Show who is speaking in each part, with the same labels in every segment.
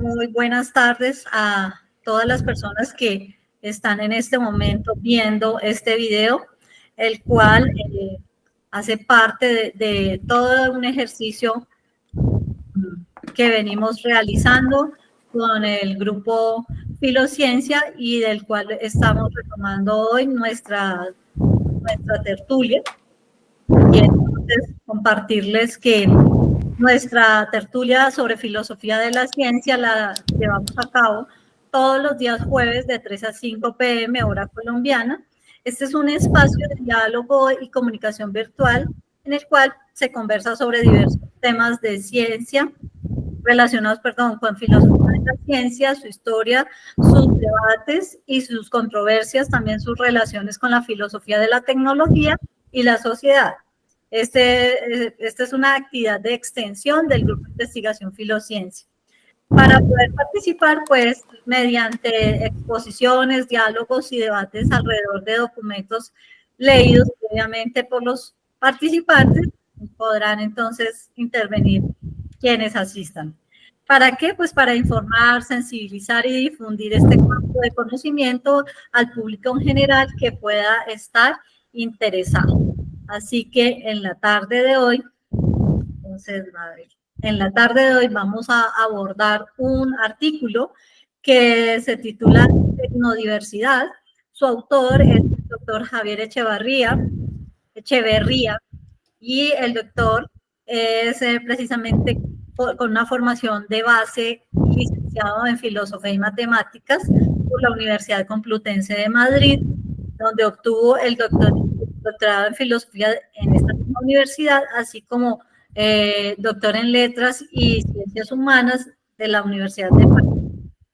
Speaker 1: muy buenas tardes a todas las personas que están en este momento viendo este video, el cual hace parte de todo un ejercicio que venimos realizando con el grupo Filociencia y del cual estamos retomando hoy nuestra tertulia. Y entonces compartirles que nuestra tertulia sobre filosofía de la ciencia la llevamos a cabo todos los días jueves de 3 a 5 p.m. hora colombiana. Este es un espacio de diálogo y comunicación virtual en el cual se conversa sobre diversos temas de ciencia relacionados, con filosofía de la ciencia, su historia, sus debates y sus controversias, también sus relaciones con la filosofía de la tecnología y la sociedad. Esta es una actividad de extensión del Grupo de Investigación Filociencia. Para poder participar, pues, mediante exposiciones, diálogos y debates alrededor de documentos leídos, obviamente, por los participantes, podrán entonces intervenir quienes asistan. ¿Para qué? Pues para informar, sensibilizar y difundir este campo de conocimiento al público en general que pueda estar interesado. Así que en la tarde de hoy, vamos a abordar un artículo que se titula Tecnodiversidad. Su autor es el doctor Javier Echeverría, y el doctor es precisamente con una formación de base, licenciado en Filosofía y Matemáticas por la Universidad Complutense de Madrid, donde obtuvo el doctorado en Filosofía en esta misma universidad, así como doctor en Letras y Ciencias Humanas de la Universidad de París.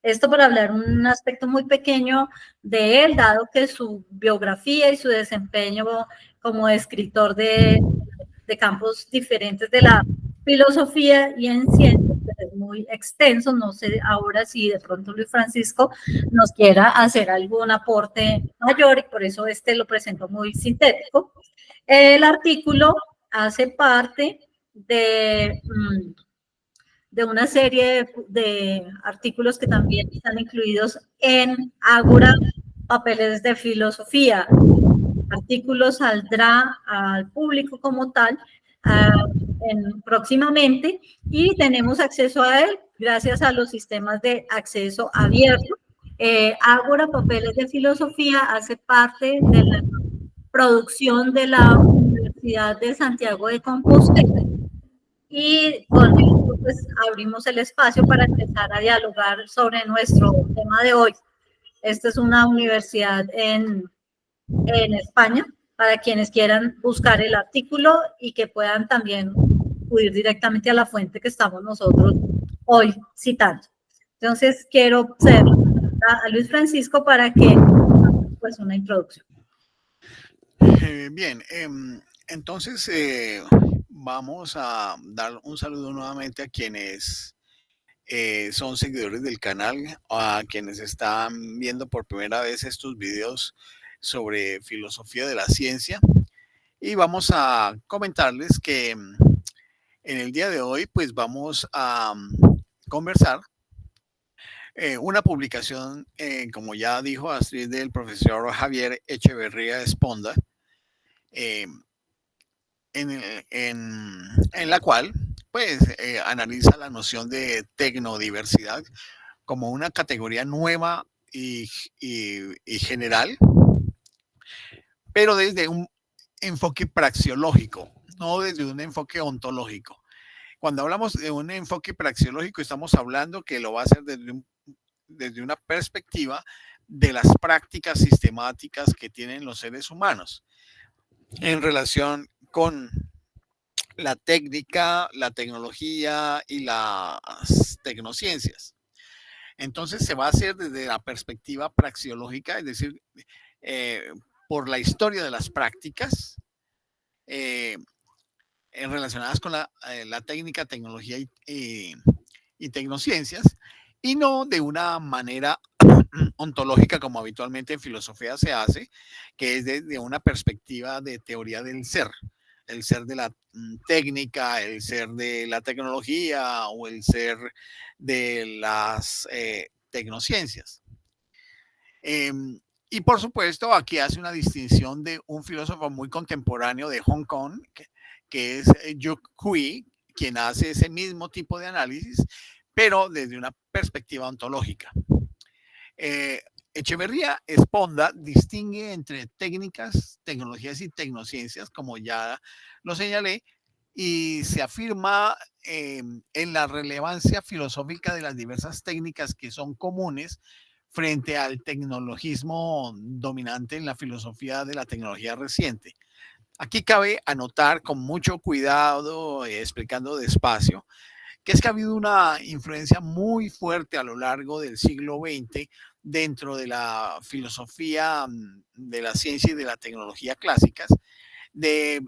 Speaker 1: Esto para hablar un aspecto muy pequeño de él, dado que su biografía y su desempeño como escritor de campos diferentes de la filosofía y en ciencias es muy extenso. No sé ahora si de pronto Luis Francisco nos quiera hacer algún aporte mayor y por eso lo presento muy sintético. El artículo hace parte de una serie de artículos que también están incluidos en Ágora, Papeles de Filosofía. El artículo saldrá al público como tal próximamente y tenemos acceso a él gracias a los sistemas de acceso abierto. Ágora, Papeles de Filosofía hace parte de la producción de la Universidad de Santiago de Compostela y con esto pues abrimos el espacio para empezar a dialogar sobre nuestro tema de hoy. Esta es una universidad en España, para quienes quieran buscar el artículo y que puedan también acudir directamente a la fuente que estamos nosotros hoy citando. Entonces quiero hacer a Luis Francisco para que pues una introducción.
Speaker 2: Bien, entonces vamos a dar un saludo nuevamente a quienes son seguidores del canal, a quienes están viendo por primera vez estos videos sobre filosofía de la ciencia, y vamos a comentarles que en el día de hoy pues vamos a conversar una publicación, como ya dijo Astrid, del profesor Javier Echeverría Esponda, en la cual pues analiza la noción de tecnodiversidad como una categoría nueva y general, pero desde un enfoque praxeológico, no desde un enfoque ontológico. Cuando hablamos de un enfoque praxeológico, estamos hablando que lo va a hacer desde una perspectiva de las prácticas sistemáticas que tienen los seres humanos en relación con la técnica, la tecnología y las tecnociencias. Entonces se va a hacer desde la perspectiva praxeológica, es decir, por la historia de las prácticas relacionadas con la técnica, tecnología y tecnociencias, y no de una manera ontológica como habitualmente en filosofía se hace, que es desde una perspectiva de teoría del ser. el ser de la técnica, el ser de la tecnología o el ser de las tecnociencias. Y por supuesto, aquí hace una distinción de un filósofo muy contemporáneo de Hong Kong, que es Yu Hui, quien hace ese mismo tipo de análisis, pero desde una perspectiva ontológica. Eh, Echeverría Esponda distingue entre técnicas, tecnologías y tecnociencias, como ya lo señalé, y se afirma en la relevancia filosófica de las diversas técnicas que son comunes frente al tecnologismo dominante en la filosofía de la tecnología reciente. Aquí cabe anotar con mucho cuidado, explicando despacio, que es que ha habido una influencia muy fuerte a lo largo del siglo XX dentro de la filosofía de la ciencia y de la tecnología clásicas, de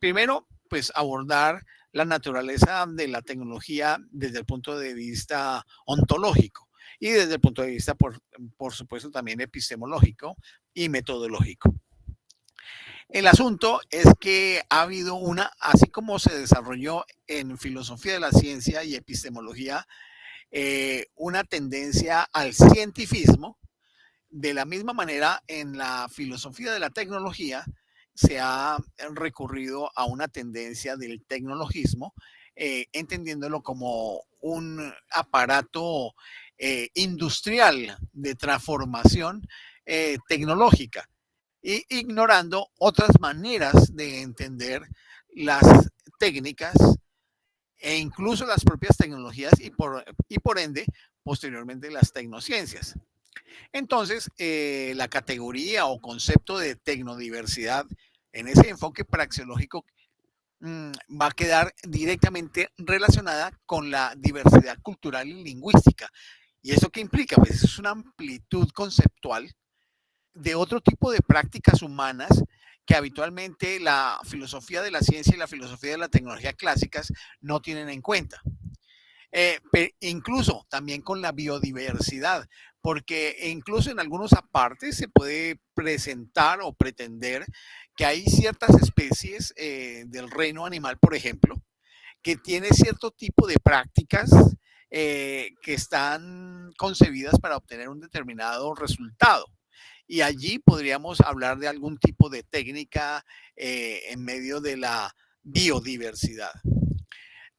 Speaker 2: primero, pues abordar la naturaleza de la tecnología desde el punto de vista ontológico y desde el punto de vista, por supuesto, también epistemológico y metodológico. El asunto es que ha habido una, así como se desarrolló en filosofía de la ciencia y epistemología, una tendencia al cientifismo, de la misma manera en la filosofía de la tecnología se ha recurrido a una tendencia del tecnologismo, entendiéndolo como un aparato industrial de transformación tecnológica y ignorando otras maneras de entender las técnicas e incluso las propias tecnologías y por ende posteriormente las tecnociencias. Entonces, la categoría o concepto de tecnodiversidad en ese enfoque praxeológico va a quedar directamente relacionada con la diversidad cultural y lingüística. ¿Y eso qué implica? Pues es una amplitud conceptual de otro tipo de prácticas humanas que habitualmente la filosofía de la ciencia y la filosofía de la tecnología clásicas no tienen en cuenta. Incluso también con la biodiversidad, porque incluso en algunos apartes se puede presentar o pretender que hay ciertas especies del reino animal, por ejemplo, que tiene cierto tipo de prácticas que están concebidas para obtener un determinado resultado. Y allí podríamos hablar de algún tipo de técnica en medio de la biodiversidad.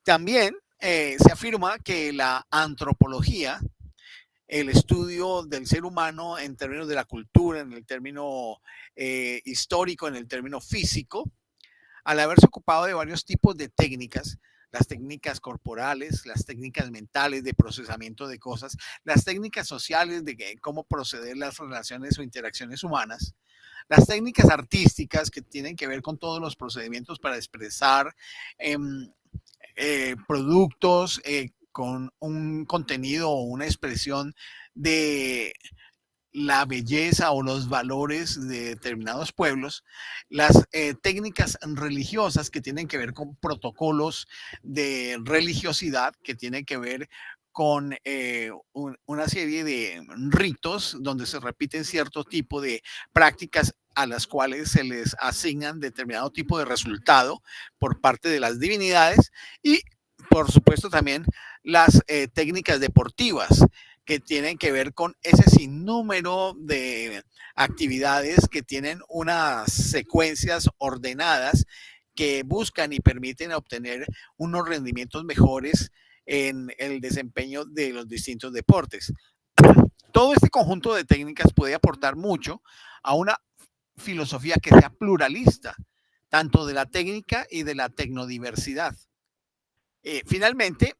Speaker 2: También se afirma que la antropología, el estudio del ser humano en términos de la cultura, en el término histórico, en el término físico, al haberse ocupado de varios tipos de técnicas, las técnicas corporales, las técnicas mentales de procesamiento de cosas, las técnicas sociales de cómo proceder las relaciones o interacciones humanas, las técnicas artísticas que tienen que ver con todos los procedimientos para expresar eh, productos con un contenido o una expresión de la belleza o los valores de determinados pueblos, las técnicas religiosas que tienen que ver con protocolos de religiosidad, que tienen que ver con una serie de ritos donde se repiten cierto tipo de prácticas a las cuales se les asignan determinado tipo de resultado por parte de las divinidades y por supuesto también las técnicas deportivas que tienen que ver con ese sinnúmero de actividades que tienen unas secuencias ordenadas que buscan y permiten obtener unos rendimientos mejores en el desempeño de los distintos deportes. Todo este conjunto de técnicas puede aportar mucho a una filosofía que sea pluralista, tanto de la técnica y de la tecnodiversidad. Finalmente,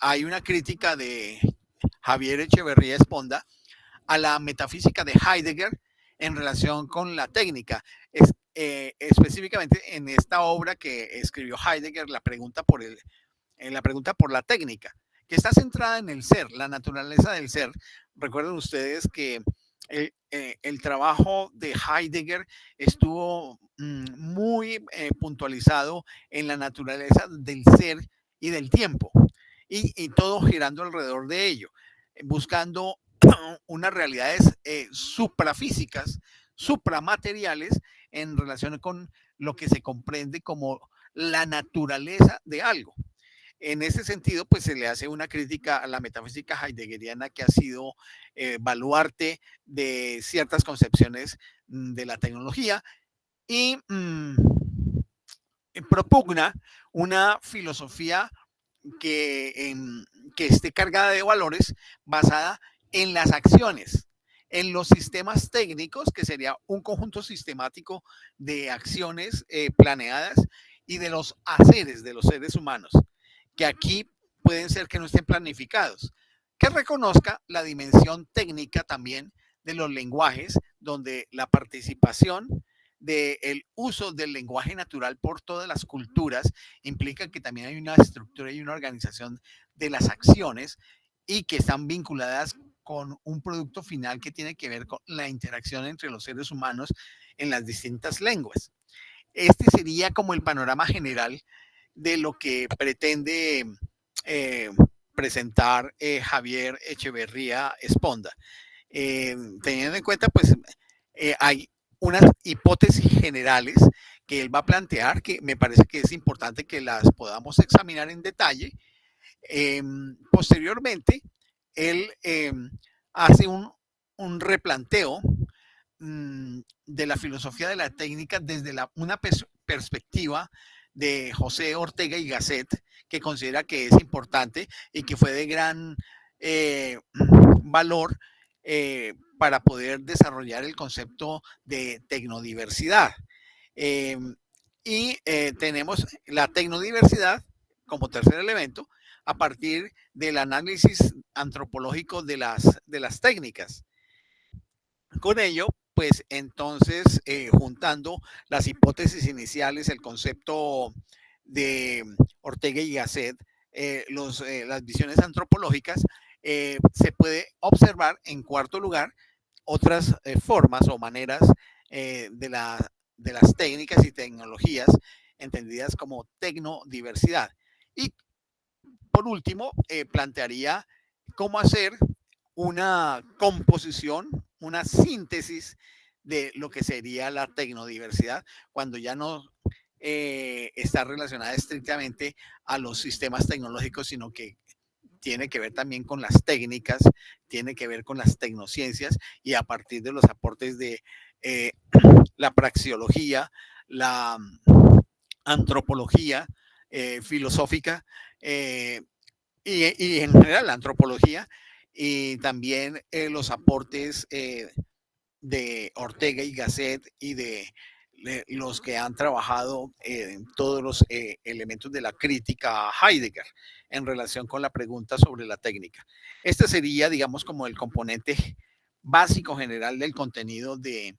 Speaker 2: hay una crítica de Javier Echeverría Esponda a la metafísica de Heidegger en relación con la técnica. Específicamente en esta obra que escribió Heidegger, la pregunta por la técnica, que está centrada en el ser, la naturaleza del ser. Recuerden ustedes que el trabajo de Heidegger estuvo muy puntualizado en la naturaleza del ser y del tiempo, y todo girando alrededor de ello, buscando unas realidades suprafísicas, supramateriales en relación con lo que se comprende como la naturaleza de algo. En ese sentido, pues se le hace una crítica a la metafísica heideggeriana, que ha sido baluarte de ciertas concepciones de la tecnología, y propugna una filosofía que, que esté cargada de valores, basada en las acciones, en los sistemas técnicos, que sería un conjunto sistemático de acciones planeadas, y de los haceres de los seres humanos, que aquí pueden ser que no estén planificados, que reconozca la dimensión técnica también de los lenguajes, donde la participación del uso del lenguaje natural por todas las culturas implica que también hay una estructura y una organización de las acciones, y que están vinculadas con un producto final que tiene que ver con la interacción entre los seres humanos en las distintas lenguas. Este sería como el panorama general de lo que pretende eh, presentar Javier Echeverría Esponda. Teniendo en cuenta, pues, hay unas hipótesis generales que él va a plantear, que me parece que es importante que las podamos examinar en detalle. Posteriormente, él hace un replanteo de la filosofía de la técnica desde una perspectiva de José Ortega y Gasset, que considera que es importante y que fue de gran valor para poder desarrollar el concepto de tecnodiversidad. Tenemos la tecnodiversidad como tercer elemento a partir del análisis antropológico de las técnicas. Con ello, pues entonces, juntando las hipótesis iniciales, el concepto de Ortega y Gasset, las visiones antropológicas, se puede observar, en cuarto lugar, otras formas o maneras de las técnicas y tecnologías entendidas como tecnodiversidad. Y por último, plantearía cómo hacer una composición, una síntesis de lo que sería la tecnodiversidad, cuando ya no está relacionada estrictamente a los sistemas tecnológicos, sino que tiene que ver también con las técnicas, tiene que ver con las tecnociencias, y a partir de los aportes de la praxeología, la antropología filosófica, y en general la antropología, y también los aportes de Ortega y Gasset y de los que han trabajado en todos los elementos de la crítica a Heidegger en relación con la pregunta sobre la técnica. Este sería, digamos, como el componente básico general del contenido de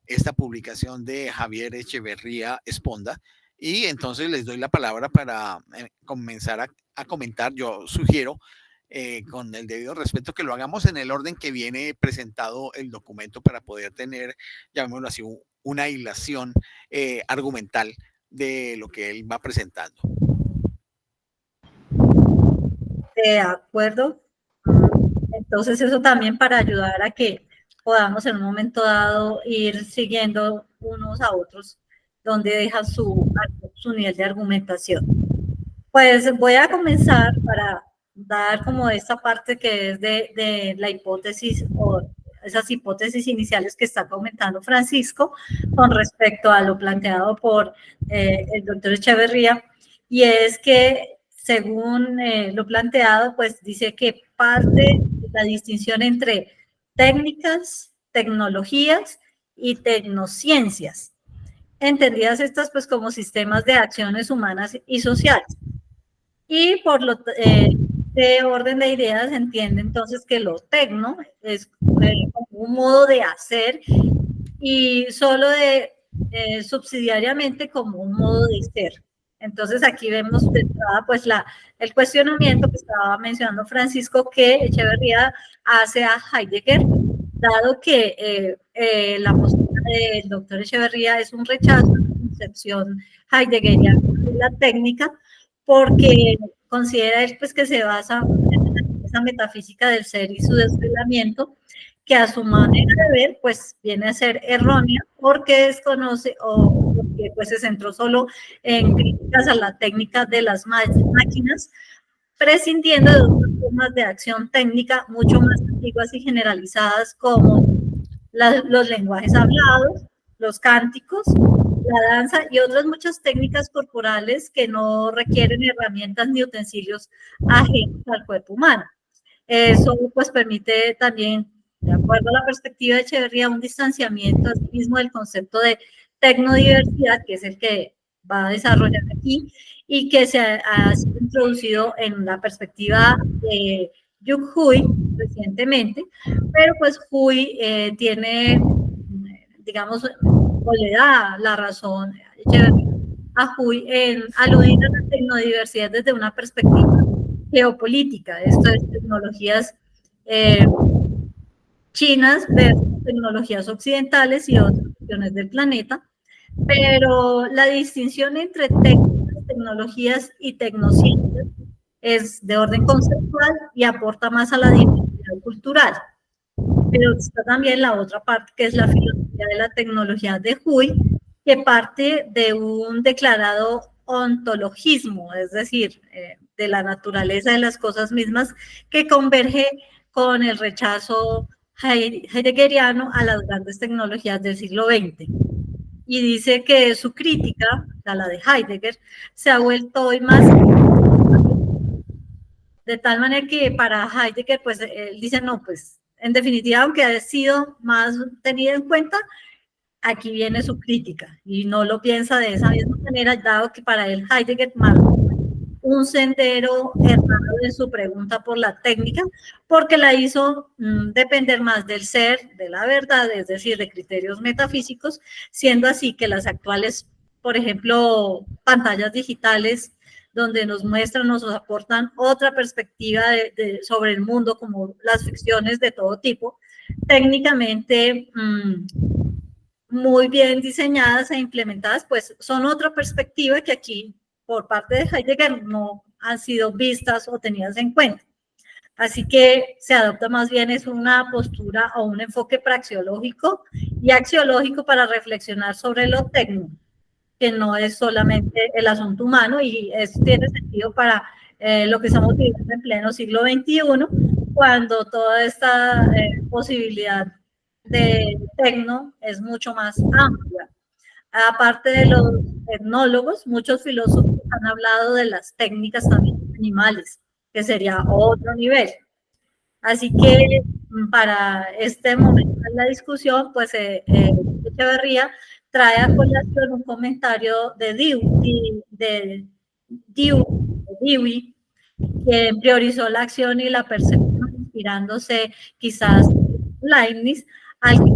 Speaker 2: esta publicación de Javier Echeverría Esponda. Y entonces les doy la palabra para comenzar a comentar. Yo sugiero, con el debido respeto, que lo hagamos en el orden que viene presentado el documento, para poder tener, llamémoslo así, una hilación argumental de lo que él va presentando.
Speaker 1: De acuerdo. Entonces eso también para ayudar a que podamos en un momento dado ir siguiendo unos a otros donde dejan su nivel de argumentación. Pues voy a comenzar para dar como esta parte que es de la hipótesis, o esas hipótesis iniciales que está comentando Francisco con respecto a lo planteado por el doctor Echeverría, y es que según lo planteado, pues dice que parte de la distinción entre técnicas, tecnologías y tecnociencias, entendidas estas pues como sistemas de acciones humanas y sociales. Y por lo de orden de ideas entiende entonces que lo tecno es como un modo de hacer, y solo subsidiariamente como un modo de ser. Entonces aquí vemos de entrada pues el cuestionamiento que estaba mencionando Francisco, que Echeverría hace a Heidegger, dado que la postura del doctor Echeverría es un rechazo a la concepción heideggeriana de la técnica, porque considera él pues que se basa en esa metafísica del ser y su desvelamiento, que a su manera de ver pues viene a ser errónea, porque desconoce o porque porque pues se centró solo en críticas a la técnica de las máquinas, prescindiendo de otras formas de acción técnica mucho más antiguas y generalizadas como los lenguajes hablados, los cánticos, la danza y otras muchas técnicas corporales que no requieren herramientas ni utensilios ajenos al cuerpo humano. Eso pues permite también, de acuerdo a la perspectiva de Echeverría, un distanciamiento mismo del concepto de tecnodiversidad, que es el que va a desarrollar aquí, y que se ha sido introducido en la perspectiva de Yuk Hui recientemente, pero pues Hui tiene, digamos, o le da la razón a Hui en aludir a la tecnodiversidad desde una perspectiva geopolítica, esto es tecnologías chinas versus tecnologías occidentales y otras regiones del planeta, pero la distinción entre tecnologías y tecnociencias es de orden conceptual y aporta más a la diversidad cultural. Pero está también la otra parte, que es la filosofía de la tecnología de Hui, que parte de un declarado ontologismo, es decir, de la naturaleza de las cosas mismas, que converge con el rechazo heideggeriano a las grandes tecnologías del siglo XX. Y dice que su crítica, a la de Heidegger, se ha vuelto hoy más, de tal manera que para Heidegger, pues él dice, no, pues en definitiva, aunque ha sido más tenida en cuenta, aquí viene su crítica y no lo piensa de esa misma manera, dado que para él Heidegger marcó un sendero errado en su pregunta por la técnica, porque la hizo depender más del ser, de la verdad, es decir, de criterios metafísicos, siendo así que las actuales, por ejemplo, pantallas digitales, donde nos muestran, nos aportan otra perspectiva sobre el mundo, como las ficciones de todo tipo, técnicamente muy bien diseñadas e implementadas, pues son otra perspectiva que aquí por parte de Heidegger no han sido vistas o tenidas en cuenta. Así que se adopta más bien es una postura o un enfoque praxeológico y axiológico para reflexionar sobre lo técnico, que no es solamente el asunto humano, y eso tiene sentido para lo que estamos viviendo en pleno siglo XXI, cuando toda esta posibilidad de tecno es mucho más amplia. Aparte de los tecnólogos, muchos filósofos han hablado de las técnicas también animales, que sería otro nivel. Así que para este momento de la discusión, pues Echeverría trae a colación un comentario de Dewey, que priorizó la acción y la percepción, inspirándose quizás Leibniz, al que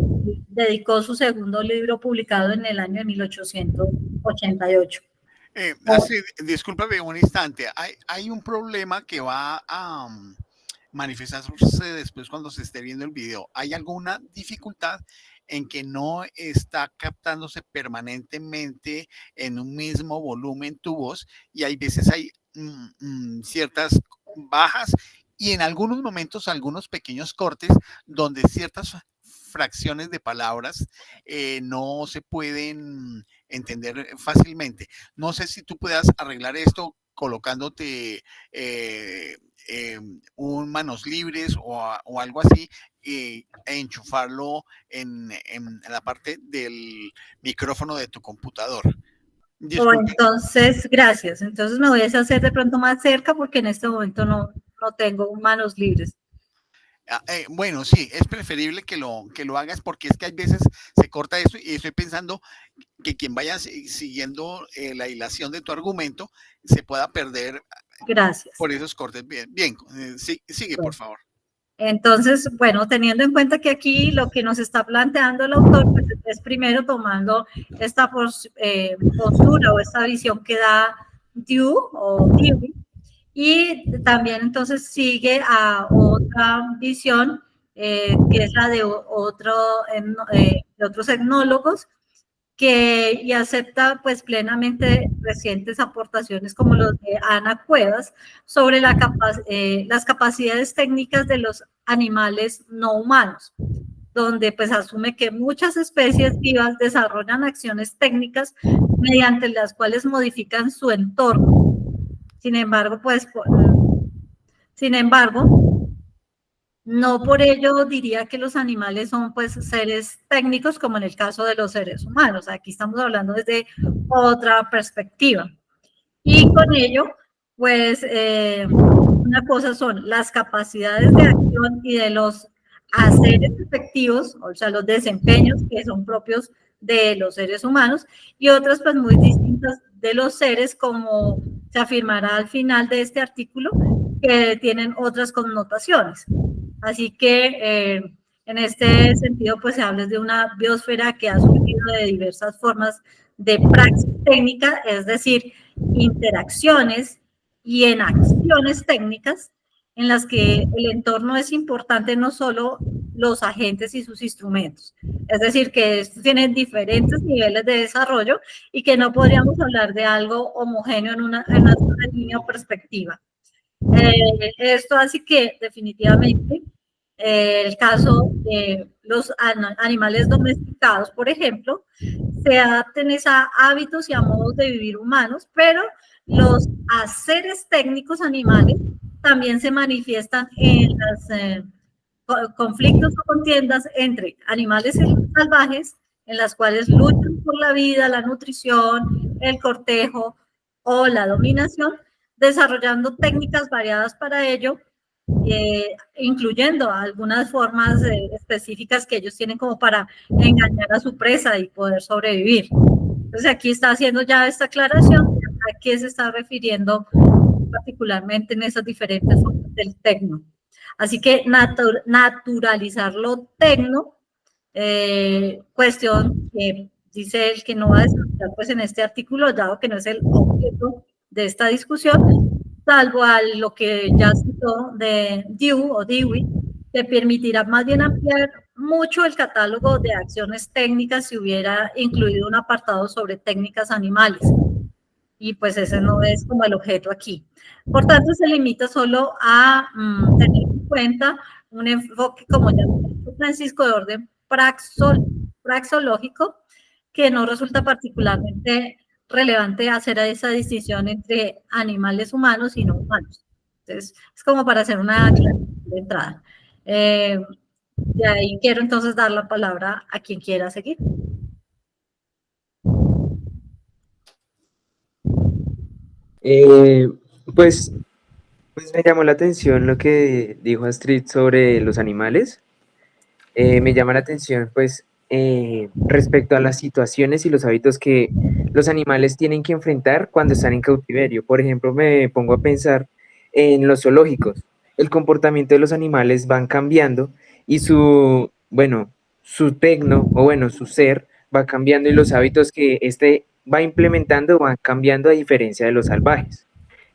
Speaker 1: dedicó su segundo libro publicado en el año de 1888.
Speaker 2: Discúlpame un instante, hay un problema que va a manifestarse después cuando se esté viendo el video. ¿Hay alguna dificultad en que no está captándose permanentemente en un mismo volumen tu voz y hay veces hay ciertas bajas y en algunos momentos algunos pequeños cortes donde ciertas fracciones de palabras no se pueden entender fácilmente? No sé si tú puedas arreglar esto colocándote un manos libres o algo así e enchufarlo en la parte del micrófono de tu computador.
Speaker 1: Entonces, gracias. Entonces me voy a hacer de pronto más cerca porque en este momento no tengo manos libres.
Speaker 2: Bueno, sí, es preferible que lo hagas porque es que hay veces se corta eso y estoy pensando que quien vaya siguiendo la hilación de tu argumento se pueda perder.
Speaker 1: Gracias.
Speaker 2: Por esos cortes. Bien, sigue, por favor.
Speaker 1: Entonces, bueno, teniendo en cuenta que aquí lo que nos está planteando el autor pues, es primero tomando esta postura o esta visión que da Dewey, y también entonces sigue a otra visión que es la de otros etnólogos, y acepta pues plenamente recientes aportaciones como los de Ana Cuevas sobre las capacidades técnicas de los animales no humanos. donde pues asume que muchas especies vivas desarrollan acciones técnicas mediante las cuales modifican su entorno. Sin embargo, no por ello diría que los animales son pues seres técnicos como en el caso de los seres humanos. Aquí estamos hablando desde otra perspectiva. Y con ello, pues una cosa son las capacidades de acción y de los haceres efectivos, o sea, los desempeños que son propios de los seres humanos, y otras pues muy distintas de los seres, como se afirmará al final de este artículo, que tienen otras connotaciones. Así que en este sentido, pues se habla de una biosfera que ha surgido de diversas formas de praxis técnica, es decir, interacciones y en acciones técnicas en las que el entorno es importante, no solo los agentes y sus instrumentos. Es decir, que estos tienen diferentes niveles de desarrollo y que no podríamos hablar de algo homogéneo en una sola línea o perspectiva. Esto hace que definitivamente el caso de los animales domesticados, por ejemplo, se adapten a hábitos y a modos de vivir humanos, pero los haceres técnicos animales también se manifiestan en los conflictos o contiendas entre animales salvajes, en las cuales luchan por la vida, la nutrición, el cortejo o la dominación, desarrollando técnicas variadas para ello, incluyendo algunas formas específicas que ellos tienen como para engañar a su presa y poder sobrevivir. Entonces aquí está haciendo ya esta aclaración a qué se está refiriendo particularmente en esas diferentes formas del tecno. Así que naturalizar lo tecno, cuestión que dice él que no va a desarrollar pues en este artículo, dado que no es el objeto de esta discusión, salvo a lo que ya citó de Dewey, que permitirá más bien ampliar mucho el catálogo de acciones técnicas si hubiera incluido un apartado sobre técnicas animales. Y pues ese no es como el objeto aquí. Por tanto, se limita solo a tener en cuenta un enfoque, como ya dijo Francisco, de orden praxológico, que no resulta particularmente relevante hacer esa distinción entre animales humanos y no humanos. Entonces, es como para hacer una aclaración de entrada. De ahí quiero entonces dar la palabra a quien quiera seguir.
Speaker 3: Pues me llamó la atención lo que dijo Astrid sobre los animales. Me llama la atención, pues, respecto a las situaciones y los hábitos que los animales tienen que enfrentar cuando están en cautiverio. Por ejemplo, me pongo a pensar en los zoológicos. El comportamiento de los animales van cambiando y su tecno, o bueno, su ser va cambiando y los hábitos que éste va implementando van cambiando a diferencia de los salvajes.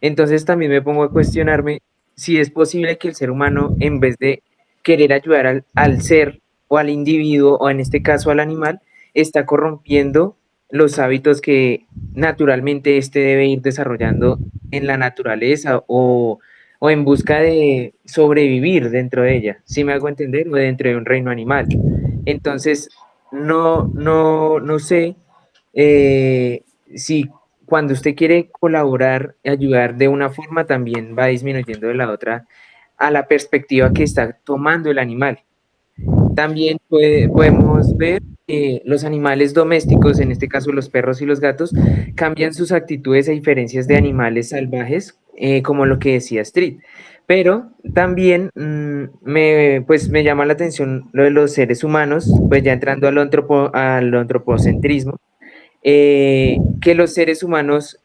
Speaker 3: Entonces también me pongo a cuestionarme si es posible que el ser humano, en vez de querer ayudar al ser o al individuo, o en este caso al animal, está corrompiendo los hábitos que naturalmente éste debe ir desarrollando en la naturaleza o en busca de sobrevivir dentro de ella, si me hago entender, o dentro de un reino animal. Entonces, no sé si cuando usted quiere colaborar y ayudar de una forma, también va disminuyendo de la otra a la perspectiva que está tomando el animal. También podemos ver que los animales domésticos, en este caso los perros y los gatos, cambian sus actitudes a diferencias de animales salvajes, como lo que decía Astrid. Pero también me llama la atención lo de los seres humanos, pues ya entrando al antropocentrismo, que los seres humanos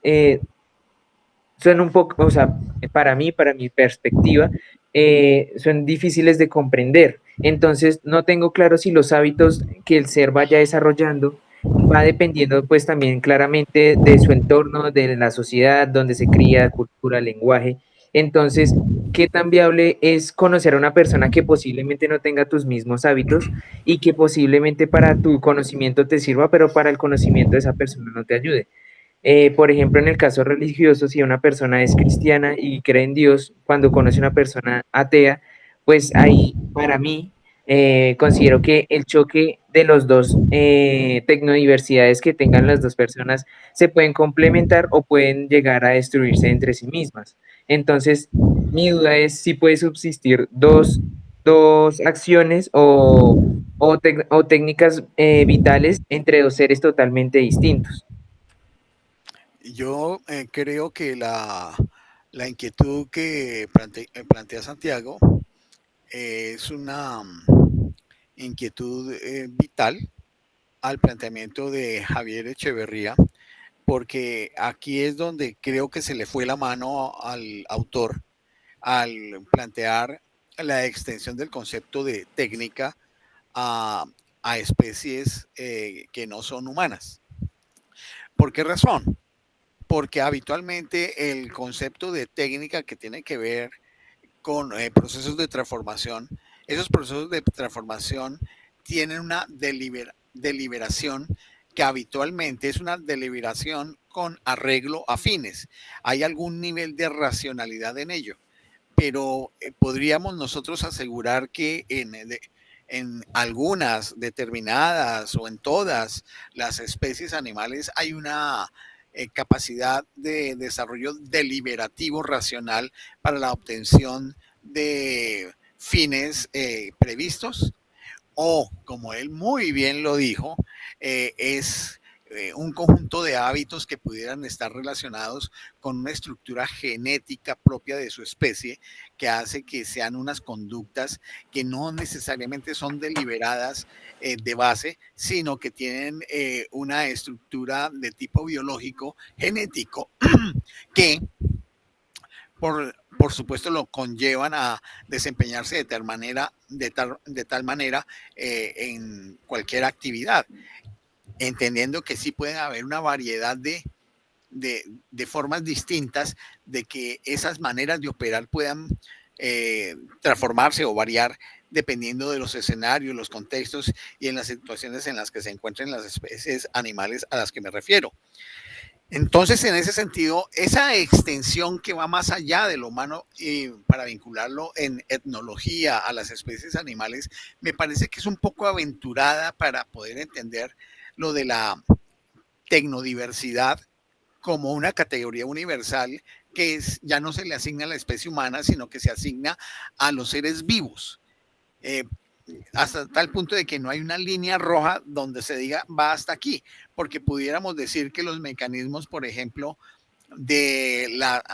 Speaker 3: son un poco, o sea, para mí, para mi perspectiva, son difíciles de comprender. Entonces, no tengo claro si los hábitos que el ser vaya desarrollando va dependiendo, pues, también claramente de su entorno, de la sociedad, donde se cría, cultura, lenguaje. Entonces, ¿qué tan viable es conocer a una persona que posiblemente no tenga tus mismos hábitos y que posiblemente para tu conocimiento te sirva, pero para el conocimiento de esa persona no te ayude? Por ejemplo, en el caso religioso, si una persona es cristiana y cree en Dios, cuando conoce a una persona atea, pues ahí, para mí, considero que el choque de los dos tecnodiversidades que tengan las dos personas se pueden complementar o pueden llegar a destruirse entre sí mismas. Entonces, mi duda es si puede subsistir dos acciones o técnicas vitales entre dos seres totalmente distintos.
Speaker 2: Yo creo que la inquietud que plantea Santiago es una inquietud vital al planteamiento de Javier Echeverría, porque aquí es donde creo que se le fue la mano al autor al plantear la extensión del concepto de técnica a, a especies que no son humanas. ¿Por qué razón? Porque habitualmente el concepto de técnica que tiene que ver con procesos de transformación, esos procesos de transformación tienen una deliberación que habitualmente es una deliberación con arreglo a fines. Hay algún nivel de racionalidad en ello, pero podríamos nosotros asegurar que en algunas determinadas o en todas las especies animales hay una capacidad de desarrollo deliberativo racional para la obtención de fines previstos, o como él muy bien lo dijo, es un conjunto de hábitos que pudieran estar relacionados con una estructura genética propia de su especie que hace que sean unas conductas que no necesariamente son deliberadas de base, sino que tienen una estructura de tipo biológico genético que por supuesto lo conllevan a desempeñarse de tal manera en cualquier actividad, entendiendo que sí puede haber una variedad de formas distintas de que esas maneras de operar puedan transformarse o variar dependiendo de los escenarios, los contextos y en las situaciones en las que se encuentren las especies animales a las que me refiero. Entonces, en ese sentido, esa extensión que va más allá de lo humano para vincularlo en etnología a las especies animales, me parece que es un poco aventurada para poder entender lo de la tecnodiversidad como una categoría universal que ya no se le asigna a la especie humana, sino que se asigna a los seres vivos. Eh, Hasta tal punto de que no hay una línea roja donde se diga va hasta aquí, porque pudiéramos decir que los mecanismos, por ejemplo, de la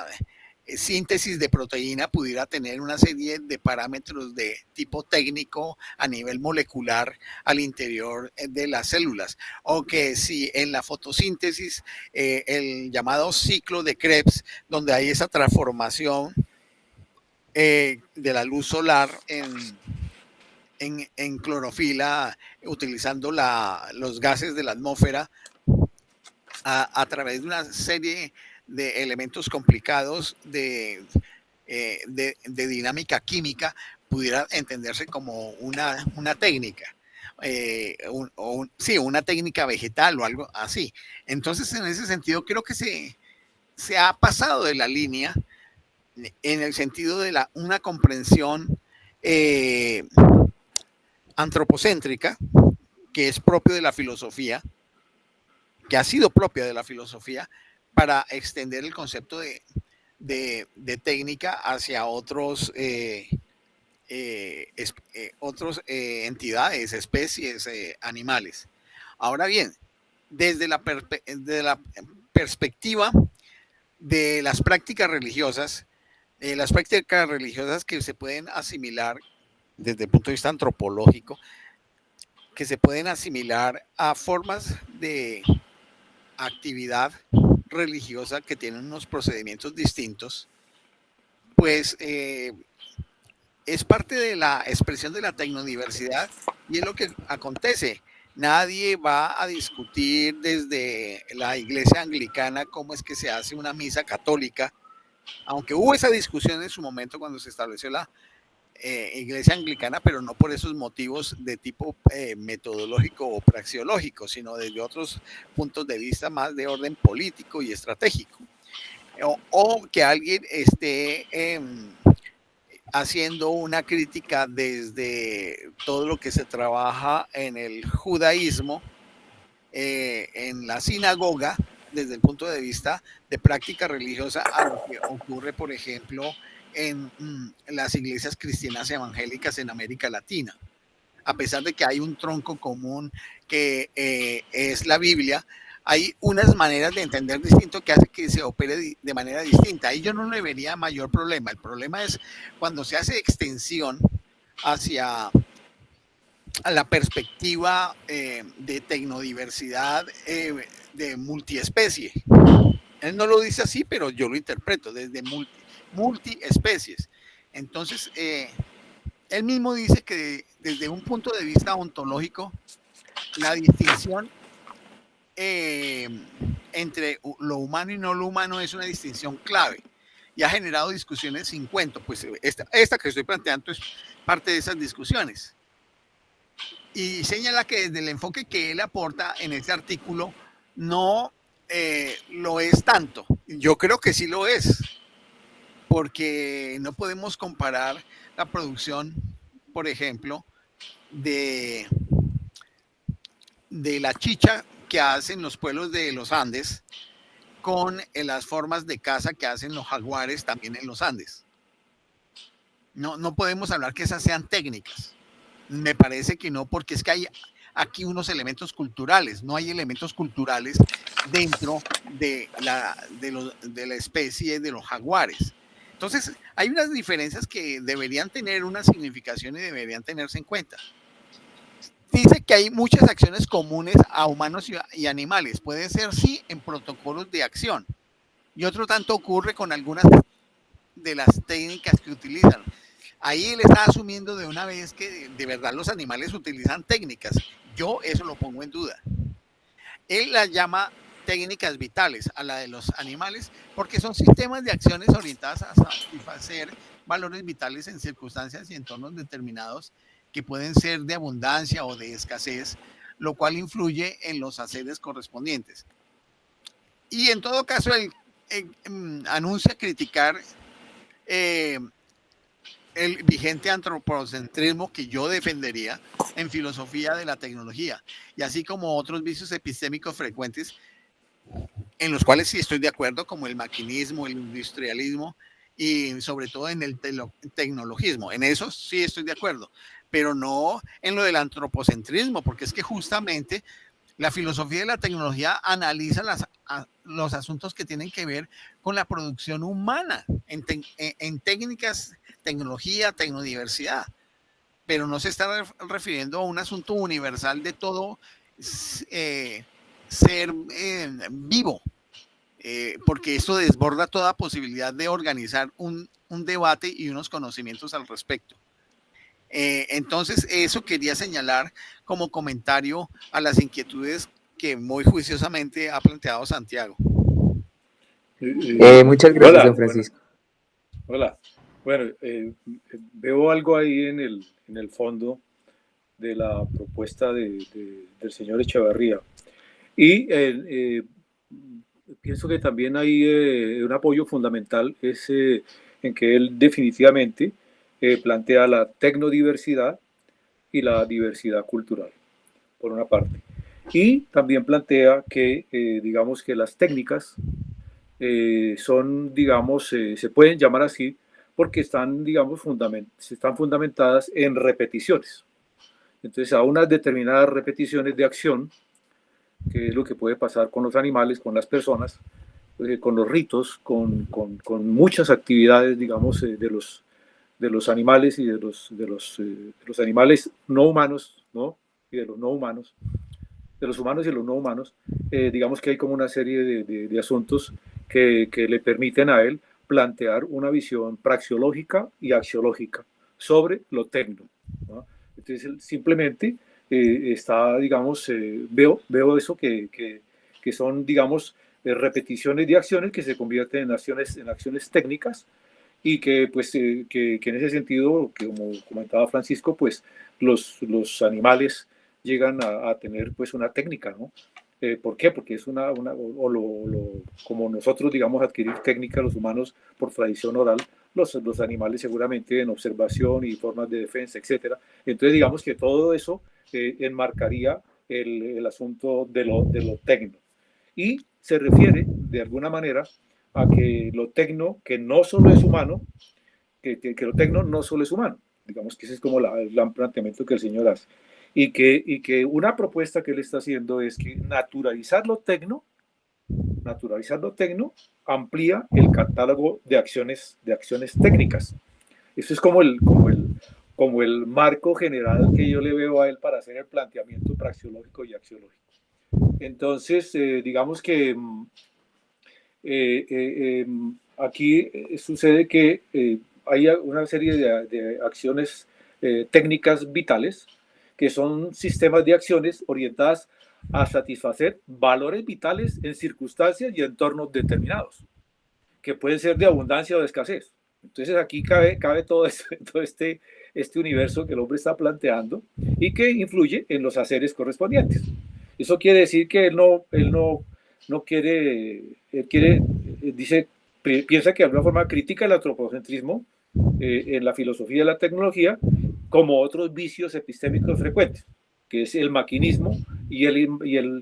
Speaker 2: síntesis de proteína pudiera tener una serie de parámetros de tipo técnico a nivel molecular al interior de las células, o que si en la fotosíntesis el llamado ciclo de Krebs, donde hay esa transformación de la luz solar en clorofila utilizando los gases de la atmósfera a través de una serie de elementos complicados de dinámica química, pudiera entenderse como una técnica. Sí, una técnica vegetal o algo así. Entonces, en ese sentido, creo que se ha pasado de la línea en el sentido de una comprensión antropocéntrica, que es propio de la filosofía, que ha sido propia de la filosofía, para extender el concepto de técnica hacia otros entidades, especies, animales. Ahora bien, desde la perspectiva de las prácticas religiosas que se pueden asimilar desde el punto de vista antropológico, que se pueden asimilar a formas de actividad religiosa que tienen unos procedimientos distintos, pues es parte de la expresión de la tecnodiversidad y es lo que acontece. Nadie va a discutir desde la iglesia anglicana cómo es que se hace una misa católica, aunque hubo esa discusión en su momento cuando se estableció la iglesia anglicana, pero no por esos motivos de tipo metodológico o praxeológico, sino desde otros puntos de vista más de orden político y estratégico. O que alguien esté haciendo una crítica desde todo lo que se trabaja en el judaísmo, en la sinagoga, desde el punto de vista de práctica religiosa, a lo que ocurre, por ejemplo, en las iglesias cristianas evangélicas en América Latina. A pesar de que hay un tronco común que es la Biblia, hay unas maneras de entender distinto que hace que se opere de manera distinta. Ahí yo no le vería mayor problema. El problema es cuando se hace extensión hacia la perspectiva de tecnodiversidad, de multiespecie. Él no lo dice así, pero yo lo interpreto desde multiespecies. Entonces, él mismo dice que desde un punto de vista ontológico, la distinción entre lo humano y no lo humano es una distinción clave y ha generado discusiones sin cuento. Pues esta que estoy planteando es parte de esas discusiones. Y señala que desde el enfoque que él aporta en este artículo no lo es tanto. Yo creo que sí lo es, porque no podemos comparar la producción, por ejemplo, de la chicha que hacen los pueblos de los Andes con las formas de caza que hacen los jaguares también en los Andes. No podemos hablar que esas sean técnicas. Me parece que no, porque es que hay aquí unos elementos culturales. No hay elementos culturales dentro de la especie de los jaguares. Entonces, hay unas diferencias que deberían tener una significación y deberían tenerse en cuenta. Dice que hay muchas acciones comunes a humanos y animales. Puede ser, sí, en protocolos de acción. Y otro tanto ocurre con algunas de las técnicas que utilizan. Ahí él está asumiendo de una vez que de verdad los animales utilizan técnicas. Yo eso lo pongo en duda. Él las llama técnicas vitales a la de los animales porque son sistemas de acciones orientadas a satisfacer valores vitales en circunstancias y entornos determinados que pueden ser de abundancia o de escasez, lo cual influye en los haceres correspondientes. Y en todo caso, él anuncia criticar el vigente antropocentrismo que yo defendería en filosofía de la tecnología, y así como otros vicios epistémicos frecuentes en los cuales sí estoy de acuerdo, como el maquinismo, el industrialismo y sobre todo en el tecnologismo. En eso sí estoy de acuerdo, pero no en lo del antropocentrismo, porque es que justamente la filosofía de la tecnología analiza los asuntos que tienen que ver con la producción humana en técnicas, tecnología, tecnodiversidad, pero no se está refiriendo a un asunto universal de todo ser vivo, porque esto desborda toda posibilidad de organizar un debate y unos conocimientos al respecto. Entonces, eso quería señalar como comentario a las inquietudes que muy juiciosamente ha planteado Santiago.
Speaker 3: Muchas gracias, don Francisco.
Speaker 4: Hola. Bueno, veo algo ahí en el fondo de la propuesta del señor Echevarría. Y pienso que también hay un apoyo fundamental es, en que él definitivamente plantea la tecnodiversidad y la diversidad cultural, por una parte. Y también plantea que, digamos, que las técnicas son, digamos, se pueden llamar así porque están, digamos, están fundamentadas en repeticiones. Entonces, a unas determinadas repeticiones de acción, que es lo que puede pasar con los animales, con las personas, con los ritos, con muchas actividades, digamos, de los animales y de los animales no humanos, ¿no? Y de los no humanos, de los humanos y los no humanos, digamos que hay como una serie de asuntos que le permiten a él plantear una visión praxeológica y axiológica sobre lo tecno, ¿no? Entonces, él simplemente está, digamos, veo eso que son, digamos, repeticiones de acciones que se convierten en acciones técnicas y que, pues, que en ese sentido, que como comentaba Francisco, pues, los animales llegan a tener, pues, una técnica, ¿no? ¿Por qué? Porque es como nosotros, digamos, adquirir técnica los humanos por tradición oral, los animales seguramente en observación y formas de defensa, etcétera. Entonces, digamos que todo eso enmarcaría el asunto de lo tecno. Y se refiere, de alguna manera, a que lo tecno, que no solo es humano, que lo tecno no solo es humano. Digamos que ese es como el planteamiento que el señor hace. Y que una propuesta que él está haciendo es que naturalizar lo tecno amplía el catálogo de acciones técnicas. Eso es como el marco general que yo le veo a él para hacer el planteamiento praxeológico y axiológico. Entonces, digamos que aquí sucede que hay una serie de acciones técnicas vitales que son sistemas de acciones orientadas a satisfacer valores vitales en circunstancias y entornos determinados, que pueden ser de abundancia o de escasez. Entonces aquí cabe todo este universo que el hombre está planteando y que influye en los haceres correspondientes. Eso quiere decir que él no quiere, piensa que de alguna forma critica el antropocentrismo en la filosofía de la tecnología como otros vicios epistémicos frecuentes, que es el maquinismo y el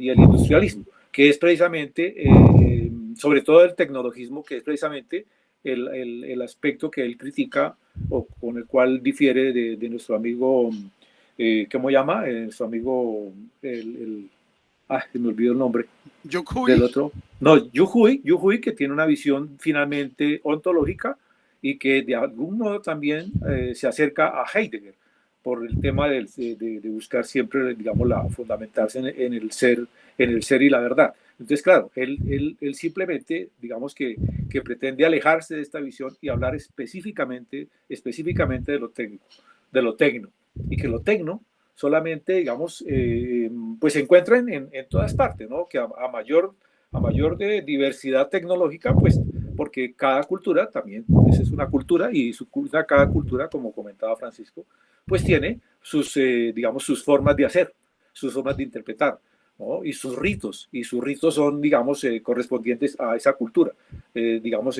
Speaker 4: industrialismo, que es precisamente, sobre todo el tecnologismo, que es precisamente el aspecto que él critica o con el cual difiere de nuestro amigo, ¿cómo llama? Nuestro amigo, se me olvidó el nombre.
Speaker 2: Yuhui.
Speaker 4: Del otro. No, Yuhui, que tiene una visión finalmente ontológica y que de algún modo también se acerca a Heidegger por el tema de buscar siempre, digamos, fundamentarse en el ser y la verdad. Entonces, claro, él simplemente, digamos que pretende alejarse de esta visión y hablar específicamente de lo técnico, de lo tecno, y que lo tecno solamente, digamos, pues se encuentra en todas partes, ¿no? Que a mayor de diversidad tecnológica, pues, porque cada cultura también, esa es una cultura, y cada cultura, como comentaba Francisco, pues tiene digamos, sus formas de hacer, sus formas de interpretar, ¿no? Y sus ritos son, digamos, correspondientes a esa cultura, digamos,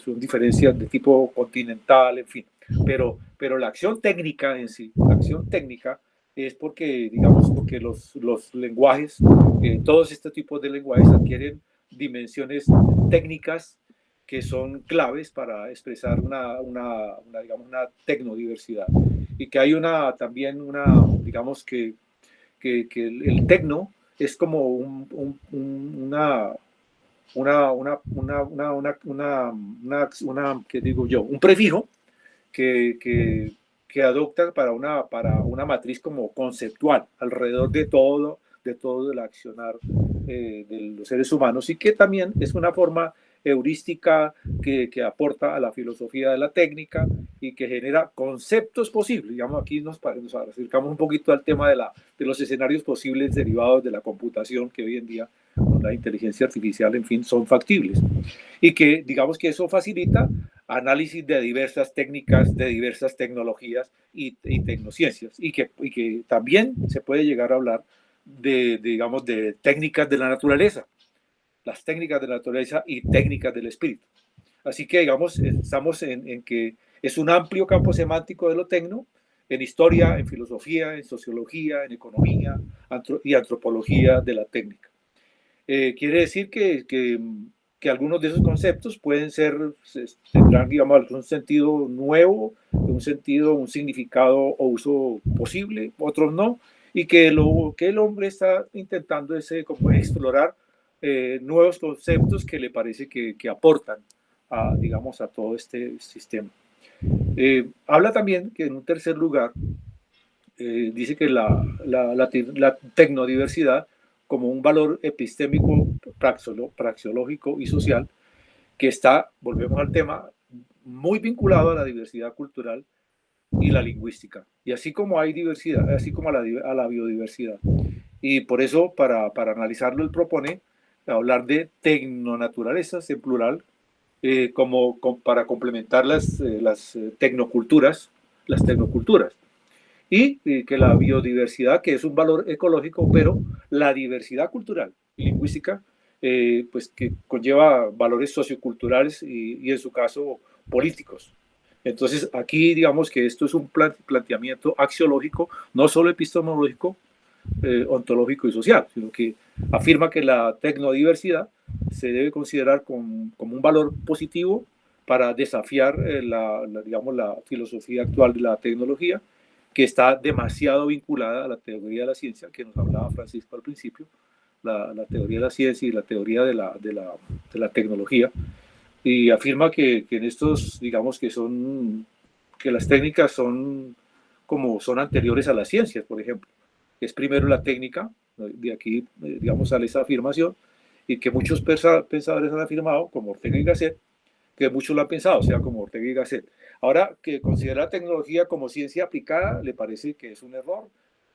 Speaker 4: son diferencias de tipo continental, en fin, pero la acción técnica en sí, la acción técnica es porque, digamos, porque los lenguajes, todos estos tipos de lenguajes adquieren dimensiones técnicas que son claves para expresar digamos, una tecnodiversidad. Y que hay digamos que el tecno es como un prefijo que adopta para una matriz como conceptual alrededor de todo el accionar de los seres humanos, y que también es una forma heurística que aporta a la filosofía de la técnica y que genera conceptos posibles. Digamos, aquí nos acercamos un poquito al tema de los escenarios posibles derivados de la computación, que hoy en día con la inteligencia artificial, en fin, son factibles. Y que, digamos, que eso facilita análisis de diversas técnicas, de diversas tecnologías y tecnociencias, y que también se puede llegar a hablar digamos, de técnicas de la naturaleza, las técnicas de la naturaleza y técnicas del espíritu. Así que, digamos, estamos en que es un amplio campo semántico de lo tecno, en historia, en filosofía, en sociología, en economía y antropología de la técnica. Quiere decir que algunos de esos conceptos tendrán, digamos, algún sentido nuevo, un significado o uso posible, otros no, y que lo que el hombre está intentando es como explorar nuevos conceptos que le parece que aportan digamos, a todo este sistema. Habla también que, en un tercer lugar, dice que la tecnodiversidad como un valor epistémico, praxeológico y social, que está, volvemos al tema, muy vinculado a la diversidad cultural y la lingüística, y así como hay diversidad, así como a la biodiversidad. Y por eso, para analizarlo, él propone hablar de tecnonaturalezas en plural, para complementar las tecnoculturas, y que la biodiversidad, que es un valor ecológico, pero la diversidad cultural y lingüística, pues que conlleva valores socioculturales y en su caso políticos. Entonces, aquí digamos que esto es un planteamiento axiológico, no solo epistemológico, ontológico y social, sino que afirma que la tecnodiversidad se debe considerar como un valor positivo para desafiar digamos, la filosofía actual de la tecnología, que está demasiado vinculada a la teoría de la ciencia, que nos hablaba Francisco al principio, la teoría de la ciencia y la teoría de la tecnología, y afirma que en estos, digamos, que las técnicas son anteriores a las ciencias, por ejemplo. Es primero la técnica, de aquí, digamos, sale esa afirmación, y que muchos pensadores han afirmado, como Ortega y Gasset, que muchos lo han pensado, o sea, como Ortega y Gasset. Ahora, que considera la tecnología como ciencia aplicada, le parece que es un error,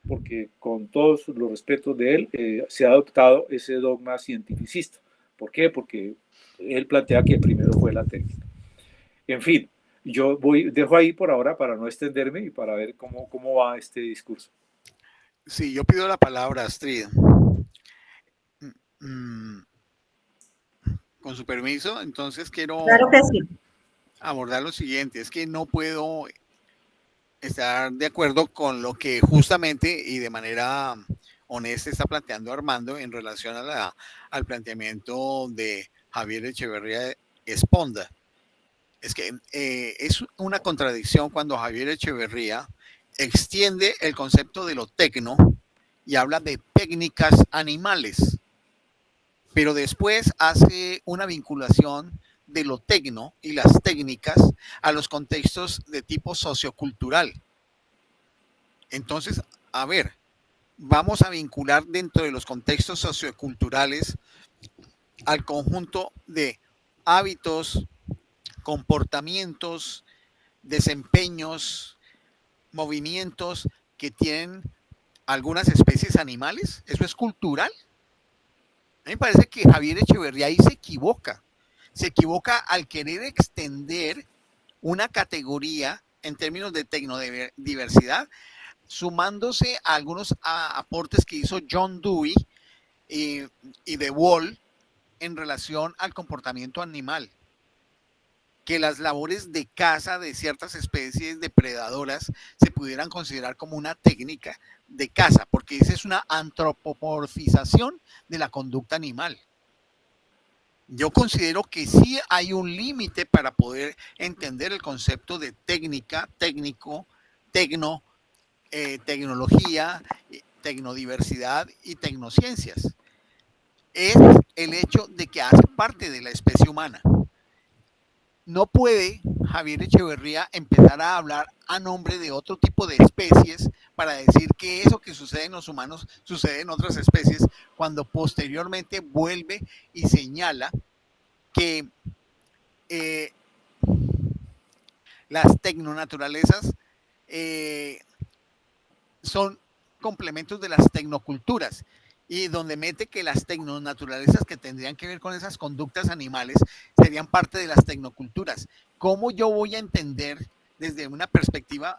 Speaker 4: porque con todos los respetos de él, se ha adoptado ese dogma cientificista. ¿Por qué? Porque él plantea que primero fue la técnica. En fin, yo dejo ahí por ahora para no extenderme y para ver cómo va este discurso.
Speaker 2: Sí, yo pido la palabra, Astrid. Con su permiso, entonces quiero
Speaker 1: Claro que sí.
Speaker 2: abordar lo siguiente. Es que no puedo estar de acuerdo con lo que justamente y de manera honesta está planteando Armando en relación al planteamiento de Javier Echeverría Esponda. Es que es una contradicción cuando Javier Echeverría extiende el concepto de lo tecno y habla de técnicas animales, pero después hace una vinculación de lo tecno y las técnicas a los contextos de tipo sociocultural. Entonces, a ver, vamos a vincular dentro de los contextos socioculturales al conjunto de hábitos, comportamientos, desempeños, movimientos que tienen algunas especies animales. ¿Eso es cultural? A mí me parece que Javier Echeverría ahí se equivoca. Se equivoca al querer extender una categoría en términos de tecnodiversidad, sumándose a algunos aportes que hizo John Dewey y de Wall en relación al comportamiento animal. Que las labores de caza de ciertas especies depredadoras se pudieran considerar como una técnica de caza, porque esa es una antropomorfización de la conducta animal. Yo considero que sí hay un límite para poder entender el concepto de técnica, técnico, tecnología, tecnodiversidad y tecnociencias. Es el hecho de que hace parte de la especie humana. No puede Javier Echeverría empezar a hablar a nombre de otro tipo de especies para decir que eso que sucede en los humanos sucede en otras especies, cuando posteriormente vuelve y señala que las tecnonaturalezas son complementos de las tecnoculturas, y donde mete que las tecnonaturalezas que tendrían que ver con esas conductas animales serían parte de las tecnoculturas. ¿Cómo yo voy a entender desde una perspectiva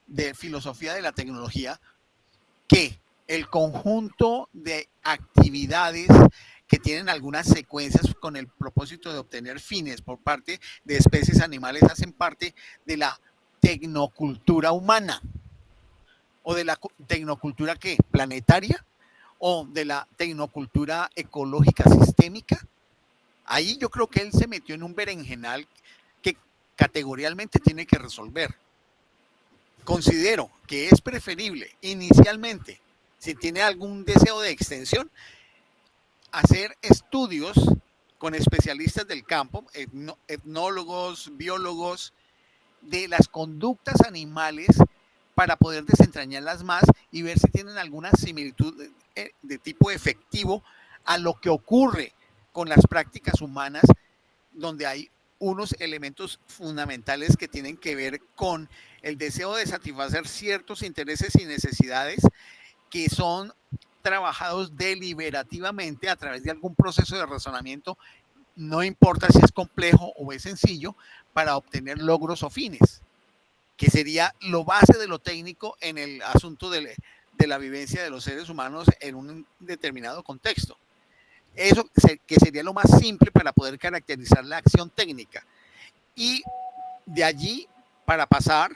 Speaker 2: de filosofía de la tecnología que el conjunto de actividades que tienen algunas secuencias con el propósito de obtener fines por parte de especies animales hacen parte de la tecnocultura humana? ¿O de la tecnocultura qué? ¿Planetaria? ¿O de la tecnocultura ecológica sistémica? Ahí yo creo que él se metió en un berenjenal que categorialmente tiene que resolver. Considero que es preferible inicialmente, si tiene algún deseo de extensión, hacer estudios con especialistas del campo, etnólogos, biólogos, de las conductas animales, para poder desentrañarlas más y ver si tienen alguna similitud de tipo efectivo a lo que ocurre con las prácticas humanas, donde hay unos elementos fundamentales que tienen que ver con el deseo de satisfacer ciertos intereses y necesidades que son trabajados deliberativamente a través de algún proceso de razonamiento, no importa si es complejo o es sencillo, para obtener logros o fines, que sería lo base de lo técnico en el asunto de la vivencia de los seres humanos en un determinado contexto. Eso que sería lo más simple para poder caracterizar la acción técnica. y de allí para pasar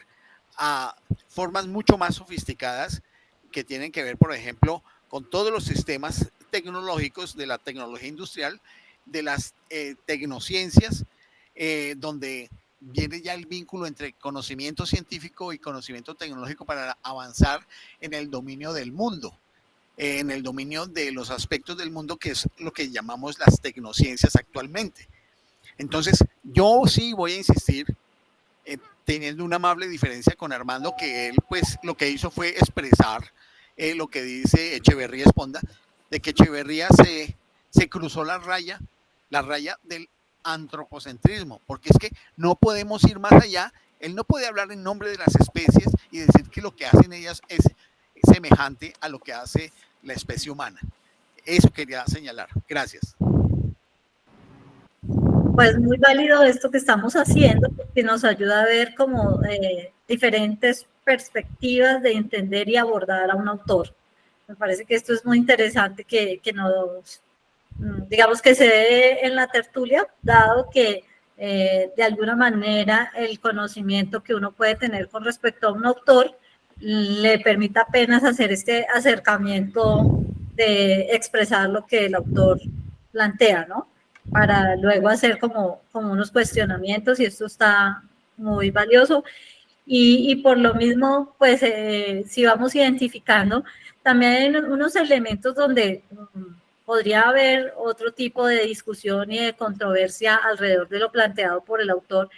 Speaker 2: a formas mucho más sofisticadas que tienen que ver, por ejemplo, con todos los sistemas tecnológicos de la tecnología industrial, de las tecnociencias, donde viene ya el vínculo entre conocimiento científico y conocimiento tecnológico para avanzar en el dominio del mundo, en el dominio de los aspectos del mundo, que es lo que llamamos las tecnociencias actualmente. Entonces, yo sí voy a insistir, teniendo una amable diferencia con Armando, que él pues lo que hizo fue expresar lo que dice Echeverría Esponda, de que Echeverría se cruzó la raya del antropocentrismo, porque es que no podemos ir más allá. Él no puede hablar en nombre de las especies y decir que lo que hacen ellas es semejante a lo que hace la especie humana. Eso quería señalar. Gracias.
Speaker 1: Pues muy válido esto que estamos haciendo, porque nos ayuda a ver como diferentes perspectivas de entender y abordar a un autor. Me parece que esto es muy interesante que nos, digamos, que se dé en la tertulia, dado que de alguna manera el conocimiento que uno puede tener con respecto a un autor le permite apenas hacer este acercamiento de expresar lo que el autor plantea, ¿no? Para luego hacer como unos cuestionamientos, y esto está muy valioso. Y por lo mismo, pues si vamos identificando, también hay unos elementos donde podría haber otro tipo de discusión y de controversia alrededor de lo planteado por el autor,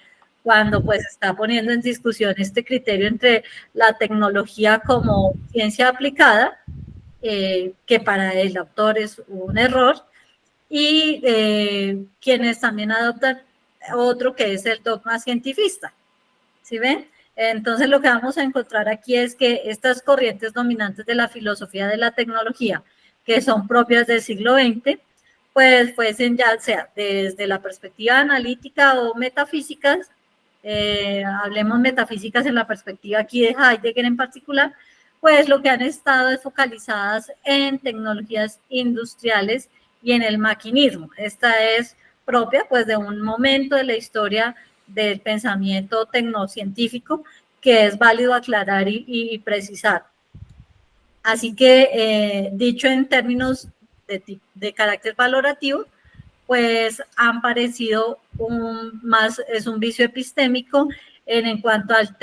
Speaker 1: cuando pues está poniendo en discusión este criterio entre la tecnología como ciencia aplicada, que para el autor es un error, y quienes también adoptan otro que es el dogma cientifista. ¿Sí ven? Entonces lo que vamos a encontrar aquí es que estas corrientes dominantes de la filosofía de la tecnología, que son propias del siglo XX, pues fuesen ya sea desde la perspectiva analítica o metafísicas, hablemos metafísicas en la perspectiva aquí de Heidegger en particular, pues lo que han estado focalizadas en tecnologías industriales y en el maquinismo. Esta es propia pues de un momento de la historia del pensamiento tecnocientífico que es válido aclarar y precisar. Así que, dicho en términos de carácter valorativo, pues han parecido es un vicio epistémico en cuanto al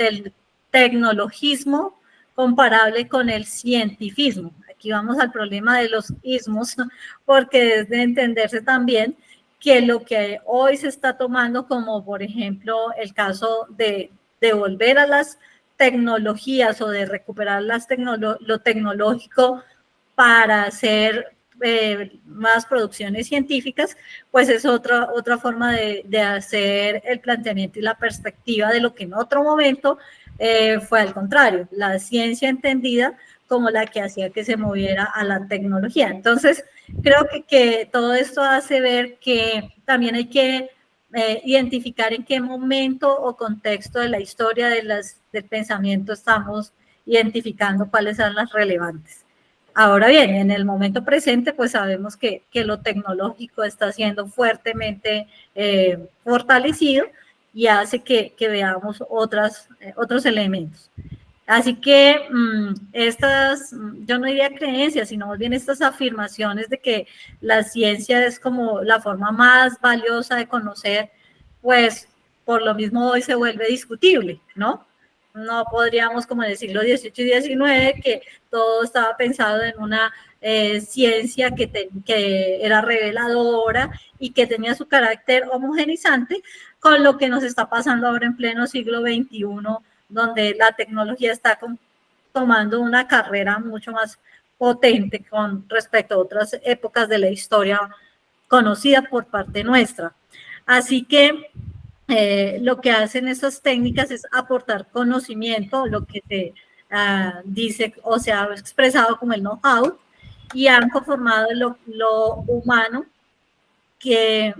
Speaker 1: tecnologismo comparable con el cientifismo. Aquí vamos al problema de los ismos, porque es de entenderse también que lo que hoy se está tomando como, por ejemplo, el caso de volver a las tecnologías o de recuperar lo tecnológico para hacer más producciones científicas, pues es otra forma de hacer el planteamiento y la perspectiva de lo que en otro momento fue al contrario, la ciencia entendida como la que hacía que se moviera a la tecnología. Entonces, creo que todo esto hace ver que también hay que identificar en qué momento o contexto de la historia del pensamiento estamos identificando cuáles son las relevantes. Ahora bien, en el momento presente, pues sabemos que lo tecnológico está siendo fuertemente fortalecido y hace que veamos otros elementos. Así que yo no diría creencias, sino más bien estas afirmaciones de que la ciencia es como la forma más valiosa de conocer, pues por lo mismo hoy se vuelve discutible, ¿no? No podríamos, como en el siglo XVIII y XIX, que todo estaba pensado en una ciencia que era reveladora y que tenía su carácter homogenizante, con lo que nos está pasando ahora en pleno siglo XXI, donde la tecnología está tomando una carrera mucho más potente con respecto a otras épocas de la historia conocida por parte nuestra. Así que lo que hacen esas técnicas es aportar conocimiento, lo que se dice o se ha expresado como el know-how, y han conformado lo humano que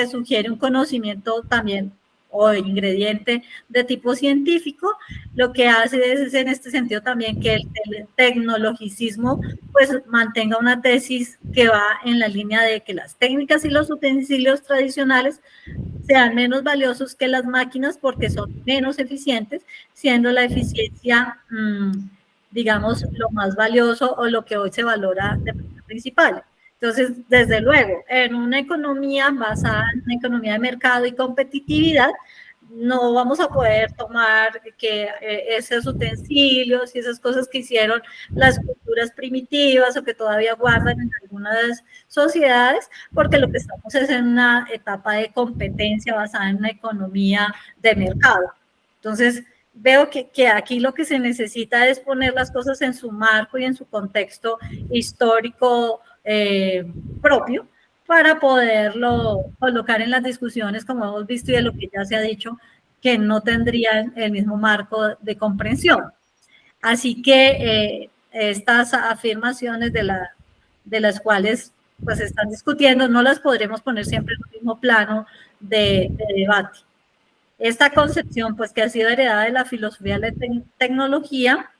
Speaker 1: sugiere un conocimiento también o ingrediente de tipo científico. Lo que hace es en este sentido también que el tecnologicismo pues mantenga una tesis que va en la línea de que las técnicas y los utensilios tradicionales sean menos valiosos que las máquinas porque son menos eficientes, siendo la eficiencia, digamos, lo más valioso o lo que hoy se valora de manera principal. Entonces, desde luego, en una economía basada en una economía de mercado y competitividad, no vamos a poder tomar que esos utensilios y esas cosas que hicieron las culturas primitivas o que todavía guardan en algunas sociedades, porque lo que estamos es en una etapa de competencia basada en una economía de mercado. Entonces, veo que aquí lo que se necesita es poner las cosas en su marco y en su contexto histórico propio, para poderlo colocar en las discusiones, como hemos visto y de lo que ya se ha dicho, que no tendrían el mismo marco de comprensión. Así que estas afirmaciones de las cuales pues están discutiendo, no las podremos poner siempre en el mismo plano de debate. Esta concepción, pues, que ha sido heredada de la filosofía de la tecnología,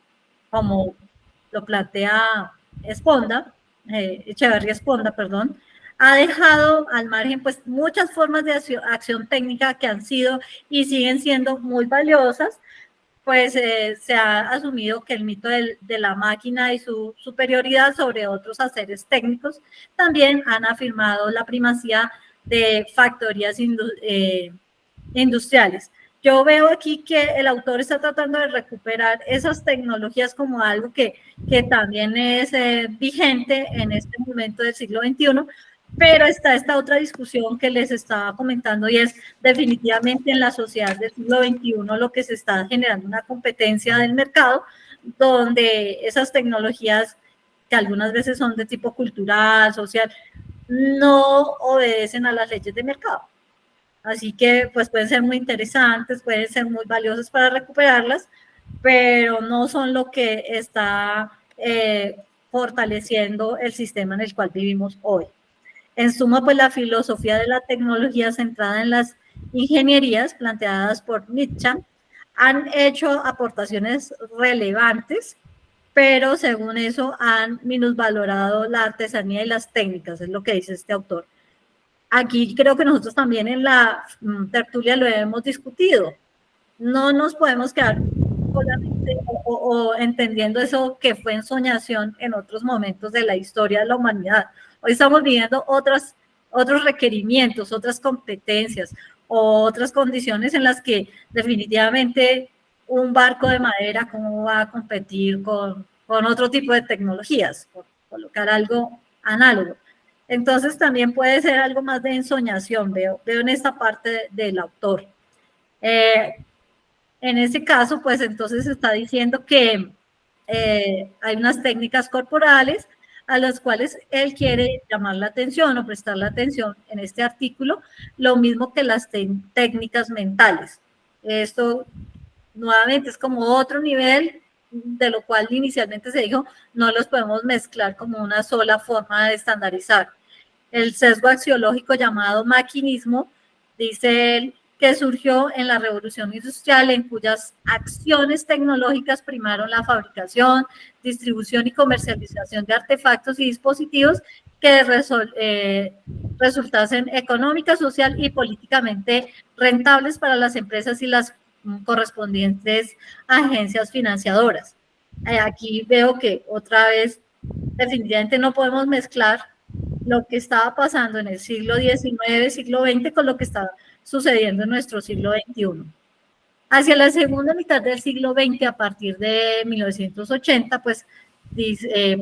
Speaker 1: como lo plantea Echeverría Esponda, perdón, ha dejado al margen pues muchas formas de acción técnica que han sido y siguen siendo muy valiosas, pues se ha asumido que el mito de la máquina y su superioridad sobre otros haceres técnicos también han afirmado la primacía de factorías industriales. Yo veo aquí que el autor está tratando de recuperar esas tecnologías como algo que también es vigente en este momento del siglo XXI, pero está esta otra discusión que les estaba comentando y es definitivamente en la sociedad del siglo XXI lo que se está generando una competencia del mercado donde esas tecnologías que algunas veces son de tipo cultural, social, no obedecen a las leyes de mercado. Así que pues pueden ser muy interesantes, pueden ser muy valiosas para recuperarlas, pero no son lo que está fortaleciendo el sistema en el cual vivimos hoy. En suma, pues la filosofía de la tecnología centrada en las ingenierías planteadas por Nietzsche han hecho aportaciones relevantes, pero según eso han minusvalorado la artesanía y las técnicas, es lo que dice este autor. Aquí creo que nosotros también en la tertulia lo hemos discutido. No nos podemos quedar solamente o entendiendo eso que fue ensoñación en otros momentos de la historia de la humanidad. Hoy estamos viviendo otros requerimientos, otras competencias, otras condiciones en las que definitivamente un barco de madera, ¿cómo va a competir con otro tipo de tecnologías? Por colocar algo análogo. Entonces también puede ser algo más de ensoñación, veo en esta parte del autor. En ese caso, pues entonces está diciendo que hay unas técnicas corporales a las cuales él quiere llamar la atención o prestar la atención en este artículo, lo mismo que las técnicas mentales. Esto nuevamente es como otro nivel de lo cual inicialmente se dijo, no los podemos mezclar como una sola forma de estandarizar. El sesgo axiológico llamado maquinismo, dice él, que surgió en la revolución industrial en cuyas acciones tecnológicas primaron la fabricación, distribución y comercialización de artefactos y dispositivos que resultasen económica, social y políticamente rentables para las empresas y las correspondientes agencias financiadoras. Aquí veo que otra vez definitivamente no podemos mezclar lo que estaba pasando en el siglo XIX, siglo XX con lo que está sucediendo en nuestro siglo XXI. Hacia la segunda mitad del siglo XX, a partir de 1980, pues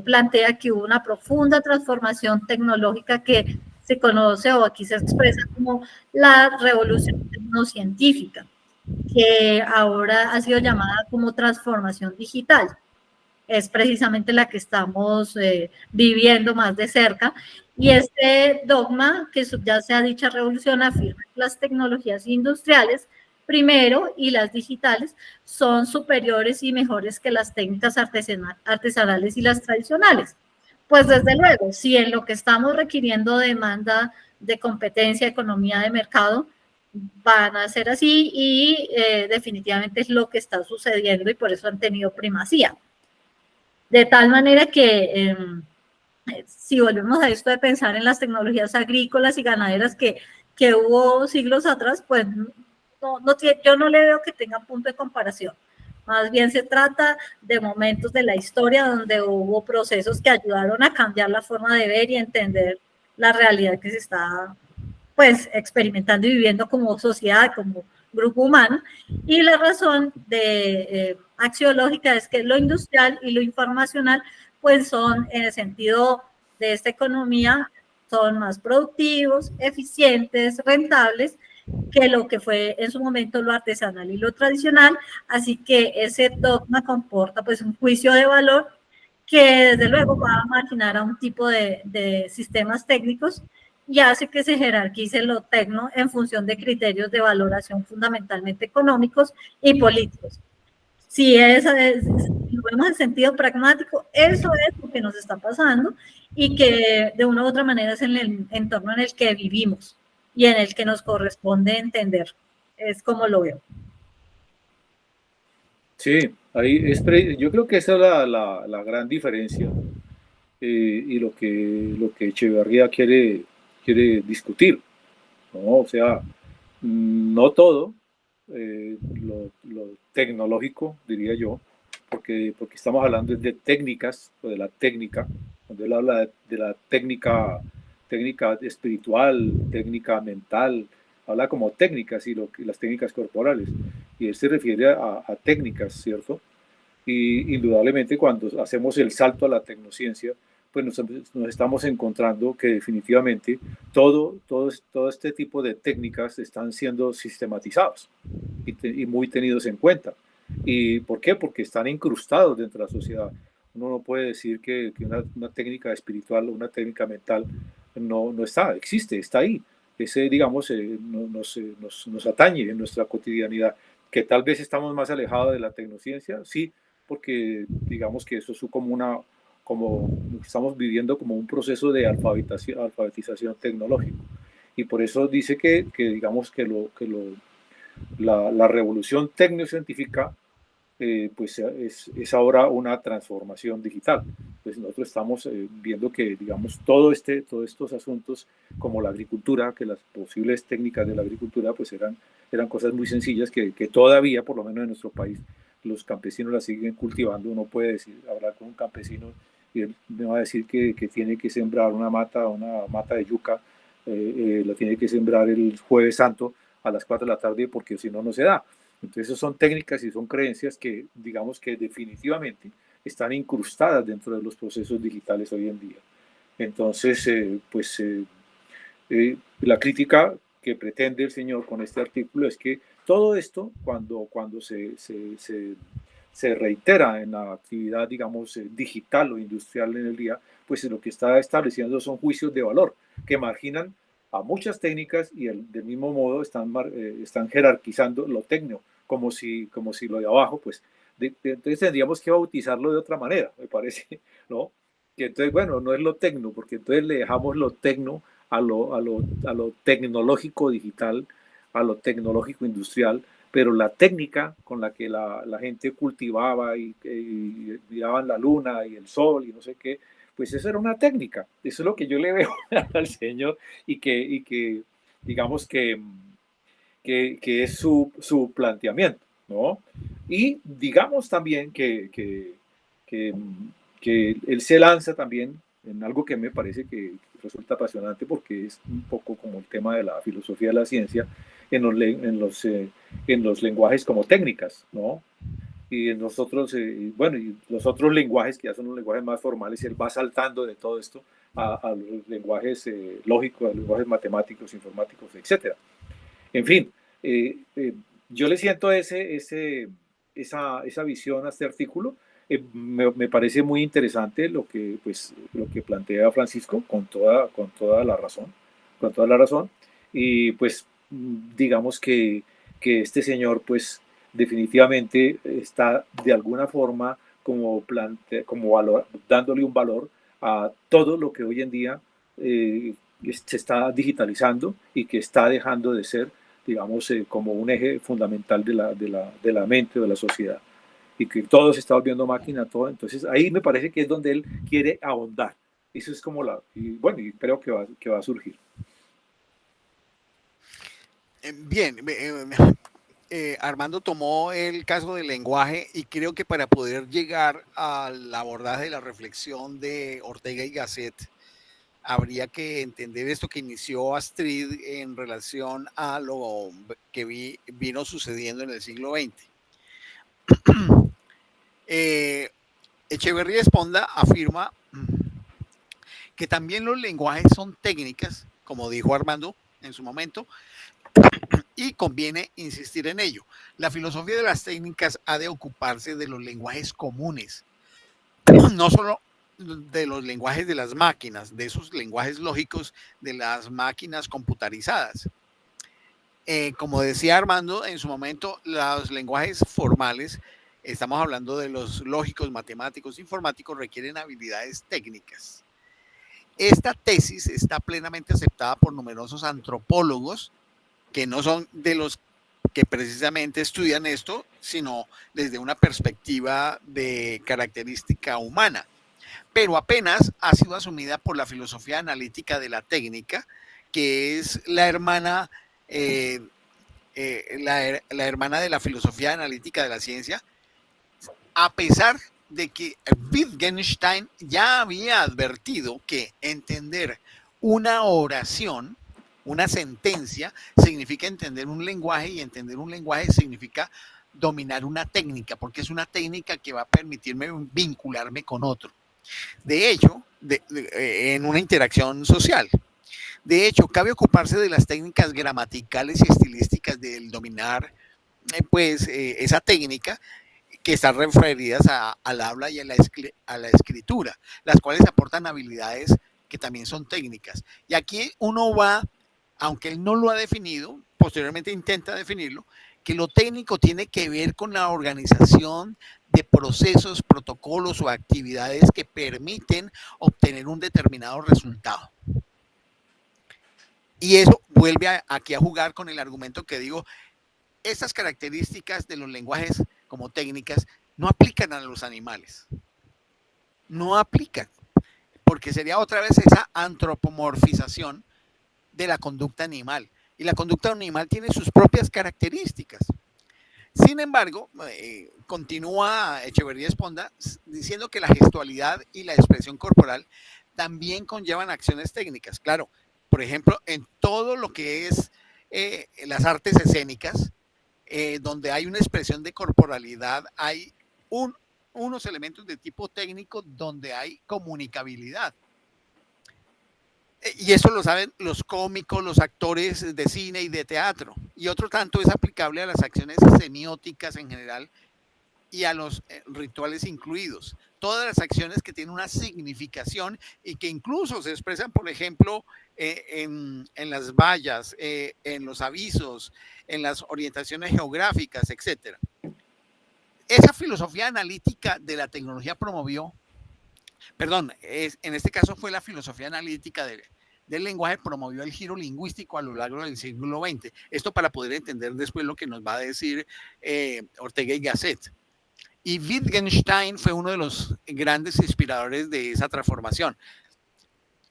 Speaker 1: plantea que hubo una profunda transformación tecnológica que se conoce o aquí se expresa como la revolución tecnocientífica, que ahora ha sido llamada como transformación digital. Es precisamente la que estamos viviendo más de cerca. Y este dogma que subyace a dicha revolución afirma que las tecnologías industriales, primero, y las digitales, son superiores y mejores que las técnicas artesanales y las tradicionales. Pues desde luego, si en lo que estamos requiriendo demanda de competencia, economía de mercado, van a ser así y definitivamente es lo que está sucediendo y por eso han tenido primacía. De tal manera que si volvemos a esto de pensar en las tecnologías agrícolas y ganaderas que que hubo siglos atrás, pues yo no le veo que tenga punto de comparación. Más bien se trata de momentos de la historia donde hubo procesos que ayudaron a cambiar la forma de ver y entender la realidad que se está pues experimentando y viviendo como sociedad, como grupo humano. Y la razón axiológica es que lo industrial y lo informacional pues son, en el sentido de esta economía, son más productivos, eficientes, rentables, que lo que fue en su momento lo artesanal y lo tradicional. Así que ese dogma comporta pues un juicio de valor que desde luego va a marginar a un tipo de sistemas técnicos y hace que se jerarquice lo tecno en función de criterios de valoración fundamentalmente económicos y políticos. Si lo vemos en sentido pragmático, eso es lo que nos está pasando y que de una u otra manera es en el entorno en el que vivimos y en el que nos corresponde entender. Es como lo veo.
Speaker 4: Sí, yo creo que esa es la gran diferencia y lo que Echeverría quiere discutir, ¿no? O sea, no todo lo tecnológico, diría yo, porque estamos hablando de técnicas, o de la técnica, cuando él habla de la técnica espiritual, técnica mental, habla como técnicas y las técnicas corporales, y él se refiere a técnicas, ¿cierto? Y indudablemente cuando hacemos el salto a la tecnociencia, pues nos estamos encontrando que definitivamente todo este tipo de técnicas están siendo sistematizados y muy tenidos en cuenta. ¿Y por qué? Porque están incrustados dentro de la sociedad. Uno no puede decir que una técnica espiritual o una técnica mental no está, existe, está ahí. Ese, digamos, nos atañe en nuestra cotidianidad. Que tal vez estamos más alejados de la tecnociencia, sí, porque digamos que eso es como estamos viviendo como un proceso de alfabetización tecnológico. Y por eso dice que digamos que la revolución tecnocientífica pues es ahora una transformación digital. Pues nosotros estamos viendo que, digamos, todos estos asuntos como la agricultura, que las posibles técnicas de la agricultura pues eran cosas muy sencillas que todavía, por lo menos en nuestro país, los campesinos las siguen cultivando. Uno puede hablar con un campesino y él me va a decir que tiene que sembrar una mata de yuca, la tiene que sembrar el Jueves Santo a las 4 de la tarde porque si no, no se da. Entonces son técnicas y son creencias que digamos que definitivamente están incrustadas dentro de los procesos digitales hoy en día. Entonces, la crítica que pretende el señor con este artículo es que todo esto, cuando se reitera en la actividad, digamos, digital o industrial en el día, pues lo que está estableciendo son juicios de valor que marginan a muchas técnicas y del mismo modo están jerarquizando lo tecno, como si lo de abajo, pues, entonces tendríamos que bautizarlo de otra manera, me parece, ¿no? Que entonces, bueno, no es lo tecno, porque entonces le dejamos lo tecno a lo tecnológico digital, a lo tecnológico industrial, pero la técnica con la que la gente cultivaba y miraban la luna y el sol y no sé qué, pues eso era una técnica. Eso es lo que yo le veo al señor y que digamos que es su planteamiento, ¿no? Y digamos también que él se lanza también en algo que me parece que resulta apasionante porque es un poco como el tema de la filosofía de la ciencia en los lenguajes como técnicas, ¿no? Y en nosotros, bueno, y los otros lenguajes que ya son los lenguajes más formales, él va saltando de todo esto a los lenguajes lógicos, a los lenguajes matemáticos, informáticos, etcétera. En fin, yo le siento esa visión a este artículo. Me parece muy interesante lo que plantea Francisco con toda la razón, y pues digamos que este señor pues definitivamente está de alguna forma dándole un valor a todo lo que hoy en día se está digitalizando y que está dejando de ser, digamos, como un eje fundamental de la mente o de la sociedad, y que todo se está volviendo máquina, todo. Entonces ahí me parece que es donde él quiere ahondar. Eso es como y bueno, y creo que va a surgir.
Speaker 2: Bien, Armando tomó el caso del lenguaje y creo que para poder llegar al abordaje de la reflexión de Ortega y Gasset, habría que entender esto que inició Astrid en relación a lo que vino sucediendo en el siglo XX. Echeverría Esponda afirma que también los lenguajes son técnicas, como dijo Armando en su momento, y conviene insistir en ello. La filosofía de las técnicas ha de ocuparse de los lenguajes comunes, no solo de los lenguajes de las máquinas, de esos lenguajes lógicos de las máquinas computarizadas. Como decía Armando en su momento, los lenguajes formales, estamos hablando de los lógicos, matemáticos, informáticos, requieren habilidades técnicas. Esta tesis está plenamente aceptada por numerosos antropólogos que no son de los que precisamente estudian esto, sino desde una perspectiva de característica humana, pero apenas ha sido asumida por la filosofía analítica de la técnica, que es la hermana, la hermana de la filosofía analítica de la ciencia, a pesar de que Wittgenstein ya había advertido que entender una oración, una sentencia, significa entender un lenguaje, y entender un lenguaje significa dominar una técnica, porque es una técnica que va a permitirme vincularme con otro. De hecho, en una interacción social. De hecho, cabe ocuparse de las técnicas gramaticales y estilísticas del dominar esa técnica, que están referidas al habla y a la escritura, las cuales aportan habilidades que también son técnicas. Y aquí uno va, aunque él no lo ha definido, posteriormente intenta definirlo, que lo técnico tiene que ver con la organización de procesos, protocolos o actividades que permiten obtener un determinado resultado. Y eso vuelve aquí a jugar con el argumento que digo, estas características de los lenguajes como técnicas no aplican a los animales. No aplican, porque sería otra vez esa antropomorfización de la conducta animal. Y la conducta animal tiene sus propias características. Sin embargo, continúa Echeverría Esponda diciendo que la gestualidad y la expresión corporal también conllevan acciones técnicas. Claro, por ejemplo, en todo lo que es las artes escénicas, donde hay una expresión de corporalidad, hay unos elementos de tipo técnico donde hay comunicabilidad. Y eso lo saben los cómicos, los actores de cine y de teatro. Y otro tanto es aplicable a las acciones semióticas en general y a los rituales incluidos. Todas las acciones que tienen una significación y que incluso se expresan, por ejemplo, en las vallas, en los avisos, en las orientaciones geográficas, etc. Esa filosofía analítica de la tecnología promovió, en este caso fue la filosofía analítica del lenguaje, promovió el giro lingüístico a lo largo del siglo XX. Esto para poder entender después lo que nos va a decir Ortega y Gasset. Y Wittgenstein fue uno de los grandes inspiradores de esa transformación.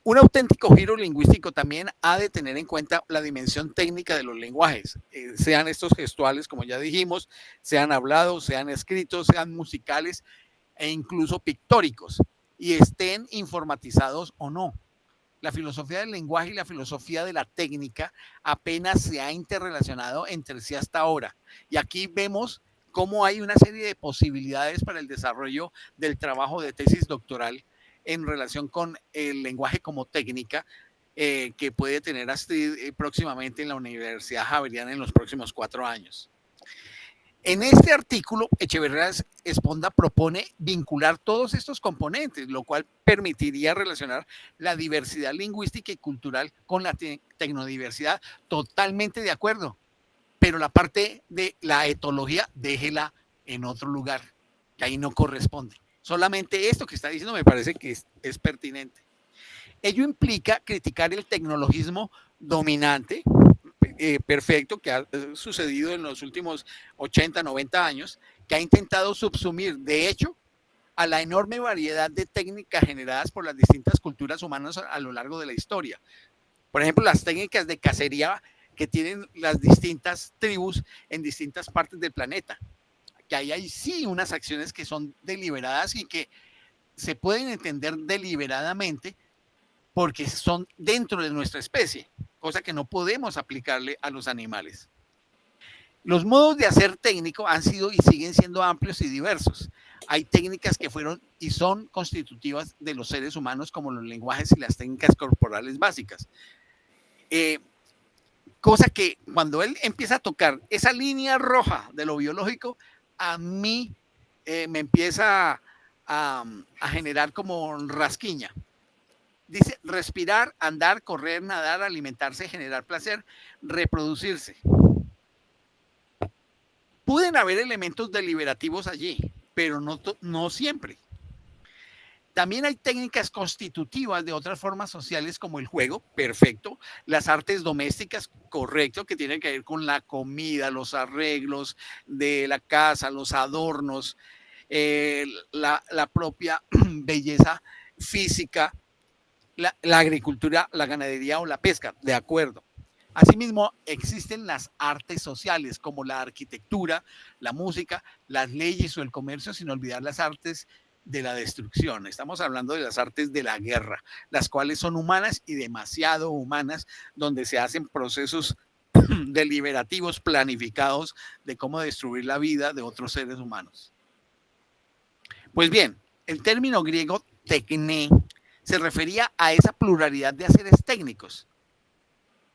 Speaker 2: Un auténtico giro lingüístico también ha de tener en cuenta la dimensión técnica de los lenguajes, sean estos gestuales, como ya dijimos, sean hablados, sean escritos, sean musicales e incluso pictóricos, y estén informatizados o no. La filosofía del lenguaje y la filosofía de la técnica apenas se ha interrelacionado entre sí hasta ahora. Y aquí vemos cómo hay una serie de posibilidades para el desarrollo del trabajo de tesis doctoral en relación con el lenguaje como técnica que puede tener Astrid próximamente en la Universidad Javeriana en los próximos 4 años. En este artículo, Echeverría Esponda propone vincular todos estos componentes, lo cual permitiría relacionar la diversidad lingüística y cultural con la tecnodiversidad. Totalmente de acuerdo, pero la parte de la etología déjela en otro lugar, que ahí no corresponde. Solamente esto que está diciendo me parece que es pertinente. Ello implica criticar el tecnologismo dominante, perfecto, que ha sucedido en los últimos 80, 90 años, que ha intentado subsumir, de hecho, a la enorme variedad de técnicas generadas por las distintas culturas humanas a lo largo de la historia. Por ejemplo, las técnicas de cacería que tienen las distintas tribus en distintas partes del planeta. Que ahí hay sí unas acciones que son deliberadas y que se pueden entender deliberadamente porque son dentro de nuestra especie, cosa que no podemos aplicarle a los animales. Los modos de hacer técnico han sido y siguen siendo amplios y diversos. Hay técnicas que fueron y son constitutivas de los seres humanos, como los lenguajes y las técnicas corporales básicas. Cosa que cuando él empieza a tocar esa línea roja de lo biológico, a mí me empieza a generar como rasquiña. Dice respirar, andar, correr, nadar, alimentarse, generar placer, reproducirse. Pueden haber elementos deliberativos allí, pero no siempre. También hay técnicas constitutivas de otras formas sociales como el juego, perfecto, las artes domésticas, correcto, que tienen que ver con la comida, los arreglos de la casa, los adornos, la propia belleza física, la agricultura, la ganadería o la pesca, de acuerdo. Asimismo, existen las artes sociales como la arquitectura, la música, las leyes o el comercio, sin olvidar las artes de la destrucción. Estamos hablando de las artes de la guerra, las cuales son humanas y demasiado humanas, donde se hacen procesos deliberativos, planificados de cómo destruir la vida de otros seres humanos. Pues bien, el término griego tecné se refería a esa pluralidad de haceres técnicos.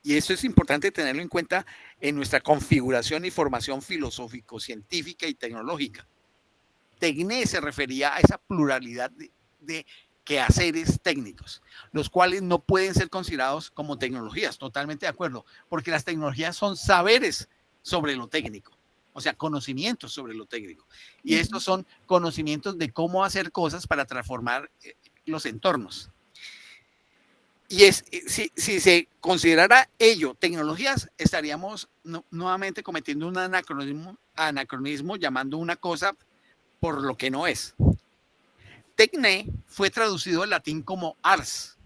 Speaker 2: Y eso es importante tenerlo en cuenta en nuestra configuración y formación filosófico-científica y tecnológica. Tecné se refería a esa pluralidad de quehaceres técnicos, los cuales no pueden ser considerados como tecnologías, totalmente de acuerdo, porque las tecnologías son saberes sobre lo técnico, o sea, conocimientos sobre lo técnico. Y estos son conocimientos de cómo hacer cosas para transformar los entornos. Y si se considerara ello tecnologías, estaríamos nuevamente cometiendo un anacronismo llamando una cosa por lo que no es. Tecné fue traducido al latín como ars.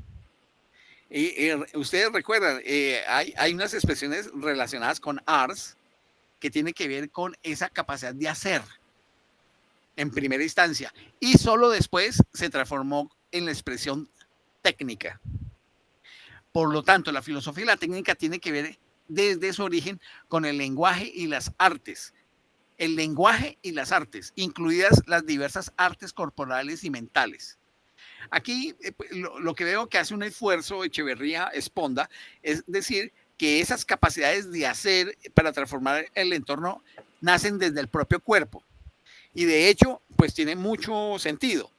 Speaker 2: Ustedes recuerdan, hay unas expresiones relacionadas con ars que tienen que ver con esa capacidad de hacer en primera instancia y solo después se transformó en la expresión técnica. Por lo tanto, la filosofía y la técnica tiene que ver desde su origen con el lenguaje y las artes. El lenguaje y las artes, incluidas las diversas artes corporales y mentales. Aquí lo que veo que hace un esfuerzo Echeverría Esponda es decir que esas capacidades de hacer para transformar el entorno nacen desde el propio cuerpo. Y de hecho, pues tiene mucho sentido.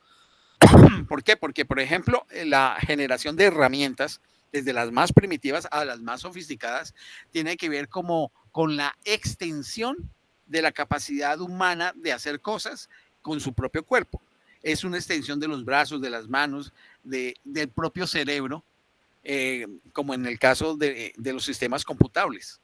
Speaker 2: ¿Por qué? Porque, por ejemplo, la generación de herramientas, desde las más primitivas a las más sofisticadas, tiene que ver como con la extensión de la capacidad humana de hacer cosas con su propio cuerpo. Es una extensión de los brazos, de las manos, del propio cerebro, como en el caso de los sistemas computables.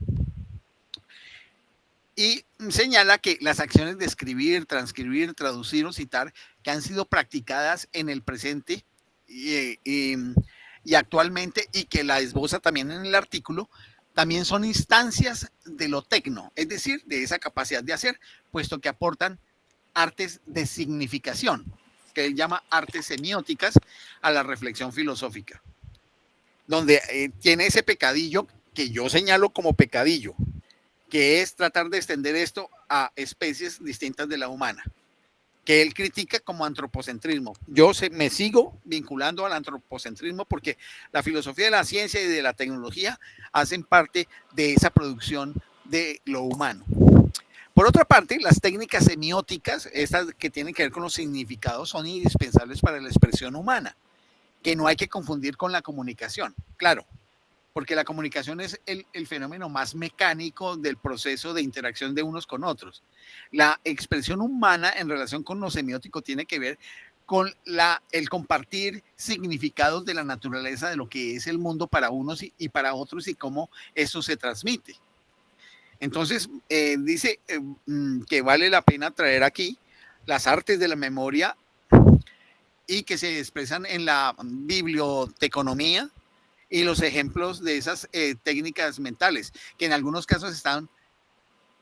Speaker 2: Y señala que las acciones de escribir, transcribir, traducir o citar que han sido practicadas en el presente y actualmente y que la esboza también en el artículo, también son instancias de lo tecno, es decir, de esa capacidad de hacer, puesto que aportan artes de significación, que él llama artes semióticas a la reflexión filosófica, donde tiene ese pecadillo que yo señalo como pecadillo, que es tratar de extender esto a especies distintas de la humana, que él critica como antropocentrismo. Yo me sigo vinculando al antropocentrismo porque la filosofía de la ciencia y de la tecnología hacen parte de esa producción de lo humano. Por otra parte, las técnicas semióticas, estas que tienen que ver con los significados, son indispensables para la expresión humana, que no hay que confundir con la comunicación, claro, porque la comunicación es el fenómeno más mecánico del proceso de interacción de unos con otros. La expresión humana en relación con lo semiótico tiene que ver con el compartir significados de la naturaleza de lo que es el mundo para unos y para otros y cómo eso se transmite. Entonces, dice que vale la pena traer aquí las artes de la memoria y que se expresan en la biblioteconomía, y los ejemplos de esas técnicas mentales, que en algunos casos están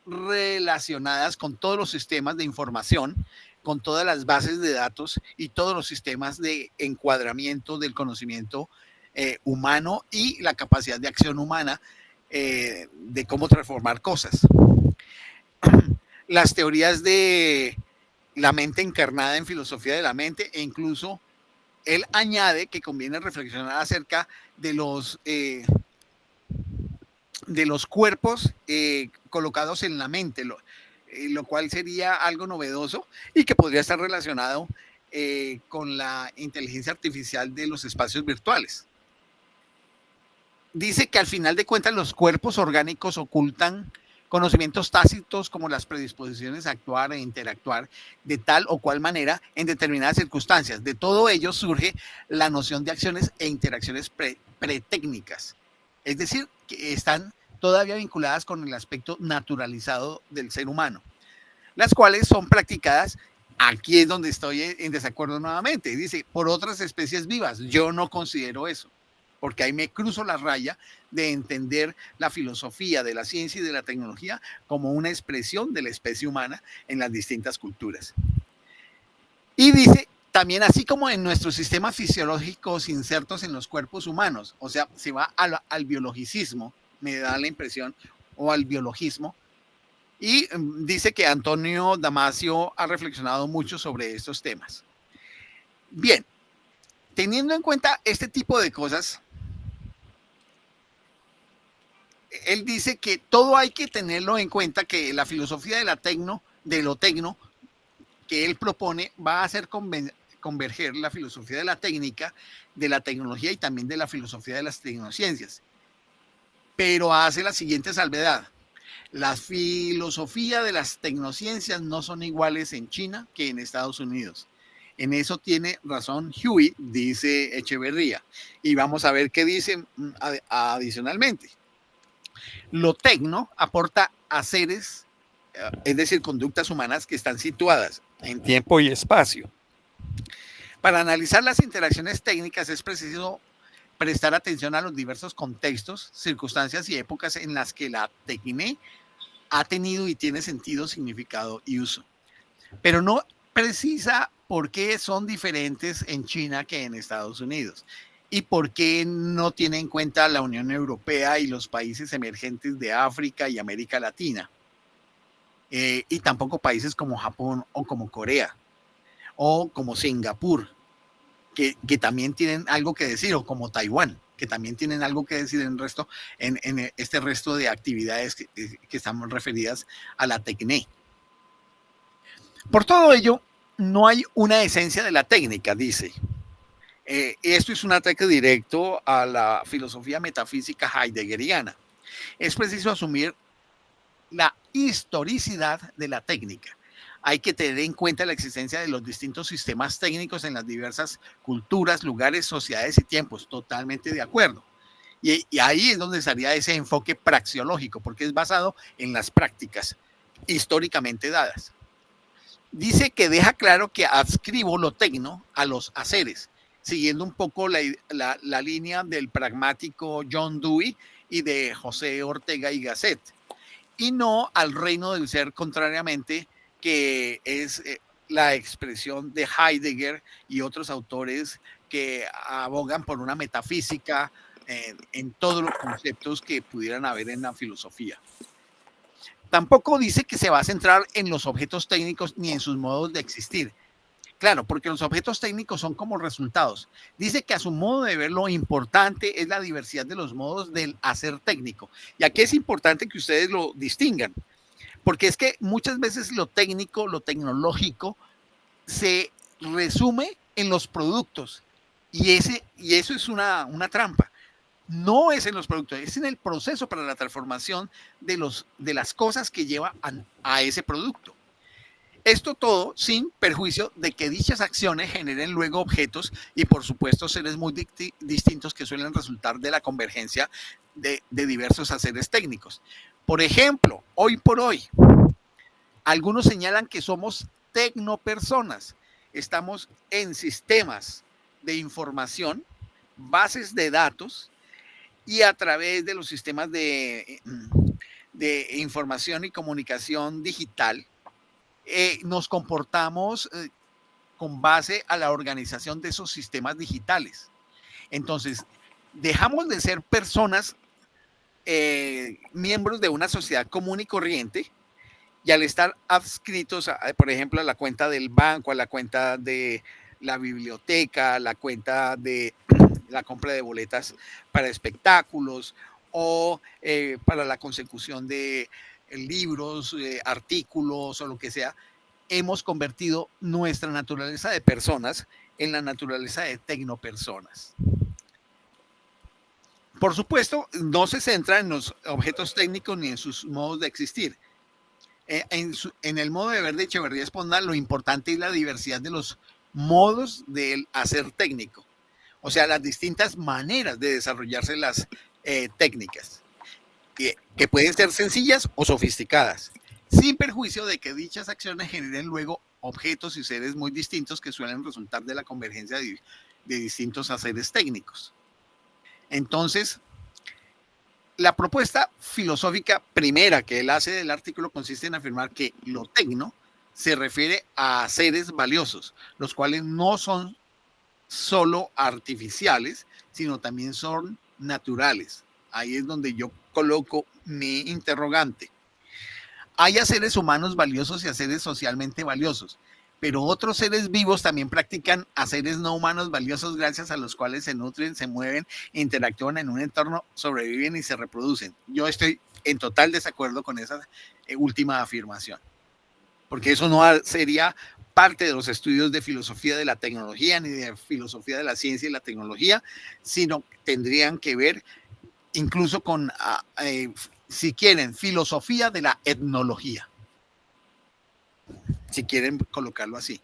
Speaker 2: relacionadas con todos los sistemas de información, con todas las bases de datos y todos los sistemas de encuadramiento del conocimiento humano y la capacidad de acción humana de cómo transformar cosas. Las teorías de la mente encarnada en filosofía de la mente, e incluso él añade que conviene reflexionar acerca de los cuerpos colocados en la mente, lo cual sería algo novedoso y que podría estar relacionado con la inteligencia artificial de los espacios virtuales. Dice que al final de cuentas los cuerpos orgánicos ocultan conocimientos tácitos como las predisposiciones a actuar e interactuar de tal o cual manera en determinadas circunstancias. De todo ello surge la noción de acciones e interacciones pretécnicas, es decir, que están todavía vinculadas con el aspecto naturalizado del ser humano, las cuales son practicadas. Aquí es donde estoy en desacuerdo nuevamente. Dice, por otras especies vivas. Yo no considero eso, porque ahí me cruzo la raya de entender la filosofía de la ciencia y de la tecnología como una expresión de la especie humana en las distintas culturas. Y dice, también así como en nuestros sistemas fisiológicos insertos en los cuerpos humanos, o sea, se va al biologicismo, me da la impresión, o al biologismo, y dice que Antonio Damasio ha reflexionado mucho sobre estos temas. Bien, teniendo en cuenta este tipo de cosas, él dice que todo hay que tenerlo en cuenta, que la filosofía de lo tecno, que él propone, va a hacer converger la filosofía de la técnica, de la tecnología y también de la filosofía de las tecnociencias. Pero hace la siguiente salvedad. La filosofía de las tecnociencias no son iguales en China que en Estados Unidos. En eso tiene razón Huey, dice Echeverría. Y vamos a ver qué dice adicionalmente. Lo tecno aporta haceres, es decir, conductas humanas que están situadas en tiempo y espacio. Para analizar las interacciones técnicas es preciso prestar atención a los diversos contextos, circunstancias y épocas en las que la tecné ha tenido y tiene sentido, significado y uso. Pero no precisa por qué son diferentes en China que en Estados Unidos y por qué no tiene en cuenta la Unión Europea y los países emergentes de África y América Latina, y tampoco países como Japón o como Corea o como Singapur, que también tienen algo que decir, o como Taiwán, que también tienen algo que decir en este resto de actividades que estamos referidas a la tecné. Por todo ello, no hay una esencia de la técnica, dice. Esto es un ataque directo a la filosofía metafísica heideggeriana. Es preciso asumir la historicidad de la técnica. Hay que tener en cuenta la existencia de los distintos sistemas técnicos en las diversas culturas, lugares, sociedades y tiempos. Totalmente de acuerdo. Y ahí es donde estaría ese enfoque praxeológico, porque es basado en las prácticas históricamente dadas. Dice que deja claro que adscribo lo tecno a los haceres, siguiendo un poco la línea del pragmático John Dewey y de José Ortega y Gasset, y no al reino del ser, contrariamente, que es la expresión de Heidegger y otros autores que abogan por una metafísica en todos los conceptos que pudieran haber en la filosofía. Tampoco dice que se va a centrar en los objetos técnicos ni en sus modos de existir. Claro, porque los objetos técnicos son como resultados. Dice que a su modo de ver lo importante es la diversidad de los modos del hacer técnico. Y aquí es importante que ustedes lo distingan, porque es que muchas veces lo técnico, lo tecnológico, se resume en los productos. Y eso es una trampa. No es en los productos, es en el proceso para la transformación de las cosas que lleva a ese producto. Esto todo sin perjuicio de que dichas acciones generen luego objetos y por supuesto seres muy distintos que suelen resultar de la convergencia de diversos haceres técnicos. Por ejemplo, hoy por hoy, algunos señalan que somos tecnopersonas. Estamos en sistemas de información, bases de datos, y a través de los sistemas de información y comunicación digital, nos comportamos con base a la organización de esos sistemas digitales. Entonces, dejamos de ser personas, miembros de una sociedad común y corriente, y al estar adscritos, por ejemplo, a la cuenta del banco, a la cuenta de la biblioteca, a la cuenta de la compra de boletas para espectáculos o para la consecución de libros, artículos o lo que sea, hemos convertido nuestra naturaleza de personas en la naturaleza de tecnopersonas. Por supuesto, no se centra en los objetos técnicos ni en sus modos de existir. En el modo de ver de Echeverría Esponda, lo importante es la diversidad de los modos del hacer técnico. O sea, las distintas maneras de desarrollarse las técnicas, que pueden ser sencillas o sofisticadas, sin perjuicio de que dichas acciones generen luego objetos y seres muy distintos que suelen resultar de la convergencia de distintos haceres técnicos. Entonces, la propuesta filosófica primera que él hace del artículo consiste en afirmar que lo tecno se refiere a seres valiosos, los cuales no son solo artificiales, sino también son naturales. Ahí es donde yo coloco mi interrogante. Hay seres humanos valiosos y seres socialmente valiosos, pero otros seres vivos también practican a seres no humanos valiosos gracias a los cuales se nutren, se mueven, interactúan en un entorno, sobreviven y se reproducen. Yo estoy en total desacuerdo con esa última afirmación, porque eso no sería parte de los estudios de filosofía de la tecnología ni de filosofía de la ciencia y la tecnología, sino tendrían que ver incluso con, si quieren, filosofía de la etnología, si quieren colocarlo así,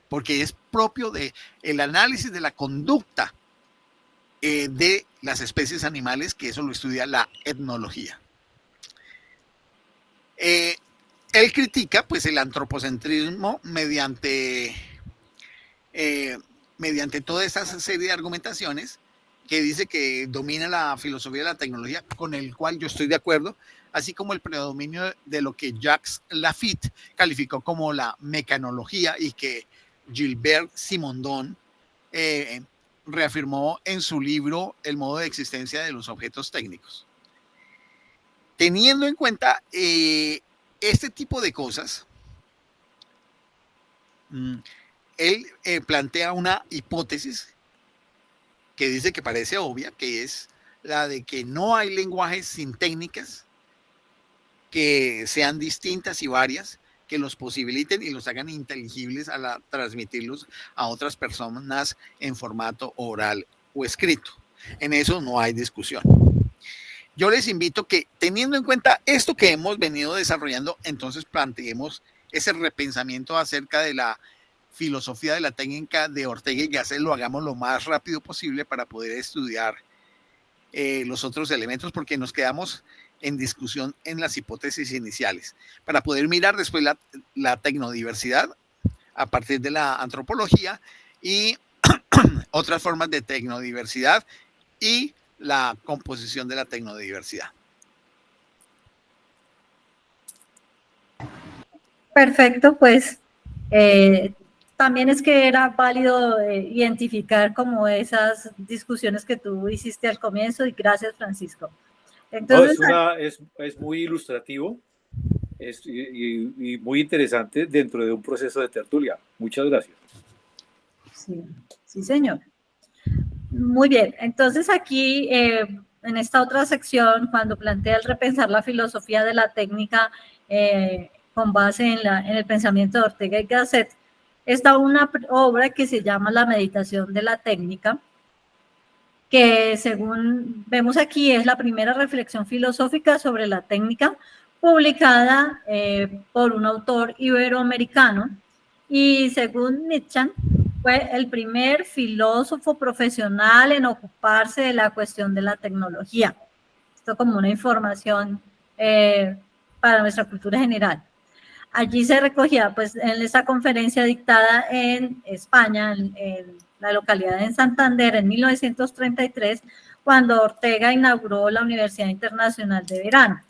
Speaker 2: porque es propio del análisis de la conducta de las especies animales, que eso lo estudia la etnología. Él critica pues el antropocentrismo mediante toda esa serie de argumentaciones que dice que domina la filosofía de la tecnología, con el cual yo estoy de acuerdo, así como el predominio de lo que Jacques Lafitte calificó como la mecanología y que Gilbert Simondon reafirmó en su libro El modo de existencia de los objetos técnicos. Teniendo en cuenta este tipo de cosas, él plantea una hipótesis que dice que parece obvia, que es la de que no hay lenguajes sin técnicas que sean distintas y varias, que los posibiliten y los hagan inteligibles al transmitirlos a otras personas en formato oral o escrito. En eso no hay discusión. Yo les invito que, teniendo en cuenta esto que hemos venido desarrollando, entonces planteemos ese repensamiento acerca de la filosofía de la técnica de Ortega y Gasset, lo hagamos lo más rápido posible para poder estudiar los otros elementos, porque nos quedamos en discusión en las hipótesis iniciales, para poder mirar después la tecnodiversidad a partir de la antropología y otras formas de tecnodiversidad y la composición de la tecnodiversidad.
Speaker 1: Perfecto, pues también es que era válido identificar como esas discusiones que tú hiciste al comienzo, y gracias, Francisco.
Speaker 4: Entonces, no, es muy ilustrativo y muy interesante dentro de un proceso de tertulia. Muchas gracias.
Speaker 1: Sí, sí, señor. Muy bien, entonces aquí en esta otra sección, cuando plantea el repensar la filosofía de la técnica con base en el pensamiento de Ortega y Gasset, está una obra que se llama La meditación de la técnica, que según vemos aquí es la primera reflexión filosófica sobre la técnica publicada por un autor iberoamericano, y según Nietzsche fue el primer filósofo profesional en ocuparse de la cuestión de la tecnología. Esto como una información para nuestra cultura general. Allí se recogía, pues, en esta conferencia dictada en España, en la localidad de Santander, en 1933, cuando Ortega inauguró la Universidad Internacional de Verano.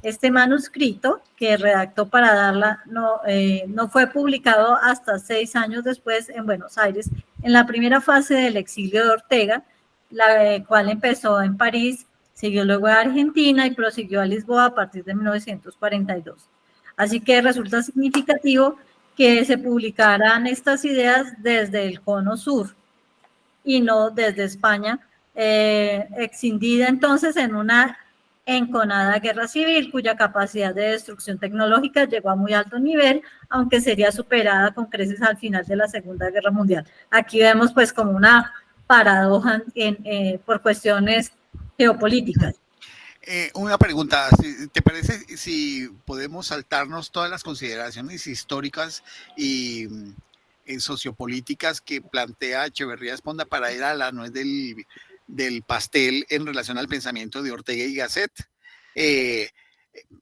Speaker 1: Este manuscrito que redactó para darla no fue publicado hasta 6 años después en Buenos Aires, en la primera fase del exilio de Ortega, la cual empezó en París, siguió luego a Argentina y prosiguió a Lisboa a partir de 1942. Así que resulta significativo que se publicaran estas ideas desde el cono sur y no desde España, escindida entonces en una enconada guerra civil, cuya capacidad de destrucción tecnológica llegó a muy alto nivel, aunque sería superada con creces al final de la Segunda Guerra Mundial. Aquí vemos pues como una paradoja por cuestiones geopolíticas.
Speaker 2: Una pregunta, ¿te parece si podemos saltarnos todas las consideraciones históricas y sociopolíticas que plantea Echeverría Esponda para ir a la nuez del pastel en relación al pensamiento de Ortega y Gasset?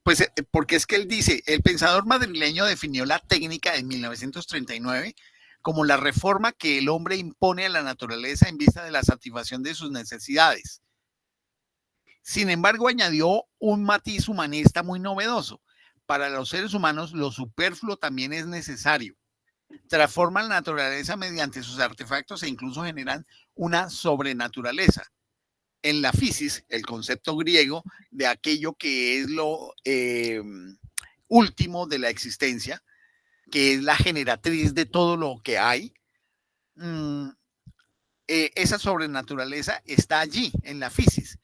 Speaker 2: Pues porque es que él dice, el pensador madrileño definió la técnica en 1939 como la reforma que el hombre impone a la naturaleza en vista de la satisfacción de sus necesidades. Sin embargo, añadió un matiz humanista muy novedoso. Para los seres humanos, lo superfluo también es necesario. Transforman la naturaleza mediante sus artefactos e incluso generan una sobrenaturaleza. En la physis, el concepto griego de aquello que es lo último de la existencia, que es la generatriz de todo lo que hay, esa sobrenaturaleza está allí, en la physis.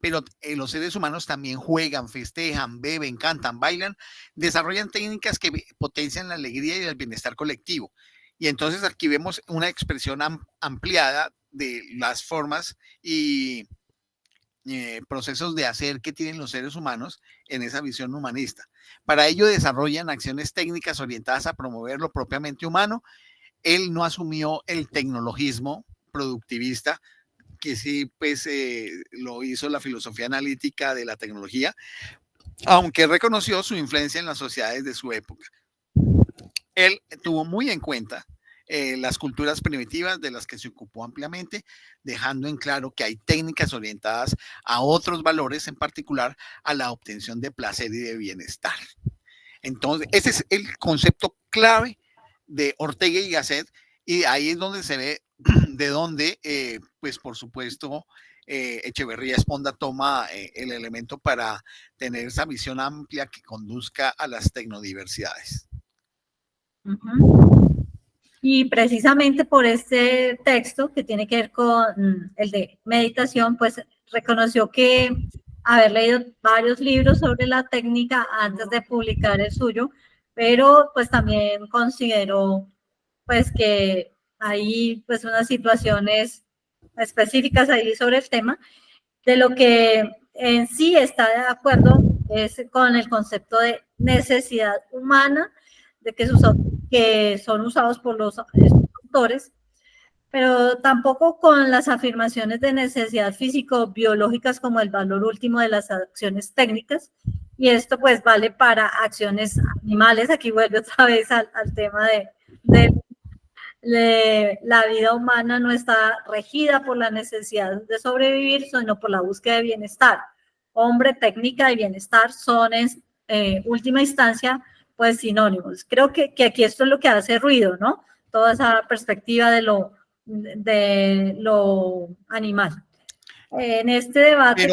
Speaker 2: Pero los seres humanos también juegan, festejan, beben, cantan, bailan, desarrollan técnicas que potencian la alegría y el bienestar colectivo. Y entonces aquí vemos una expresión ampliada de las formas y procesos de hacer que tienen los seres humanos en esa visión humanista. Para ello desarrollan acciones técnicas orientadas a promover lo propiamente humano. Él no asumió el tecnologismo productivista, que sí, pues lo hizo la filosofía analítica de la tecnología, aunque reconoció su influencia en las sociedades de su época. Él tuvo muy en cuenta las culturas primitivas de las que se ocupó ampliamente, dejando en claro que hay técnicas orientadas a otros valores, en particular a la obtención de placer y de bienestar. Entonces, ese es el concepto clave de Ortega y Gasset, y ahí es donde se ve de dónde, pues por supuesto, Echeverría Esponda toma el elemento para tener esa visión amplia que conduzca a las tecnodiversidades.
Speaker 1: Y precisamente por este texto que tiene que ver con el de meditación, pues reconoció que haber leído varios libros sobre la técnica antes de publicar el suyo, pero pues también consideró pues que hay pues unas situaciones específicas ahí sobre el tema, de lo que en sí está de acuerdo es con el concepto de necesidad humana, de que son usados por los autores, pero tampoco con las afirmaciones de necesidad físico-biológicas como el valor último de las acciones técnicas, y esto pues vale para acciones animales. Aquí vuelve otra vez al tema de la vida humana no está regida por la necesidad de sobrevivir, sino por la búsqueda de bienestar. Hombre, técnica y bienestar son en última instancia pues sinónimos. Creo que aquí esto es lo que hace ruido, ¿no? Toda esa perspectiva de lo animal. En este debate...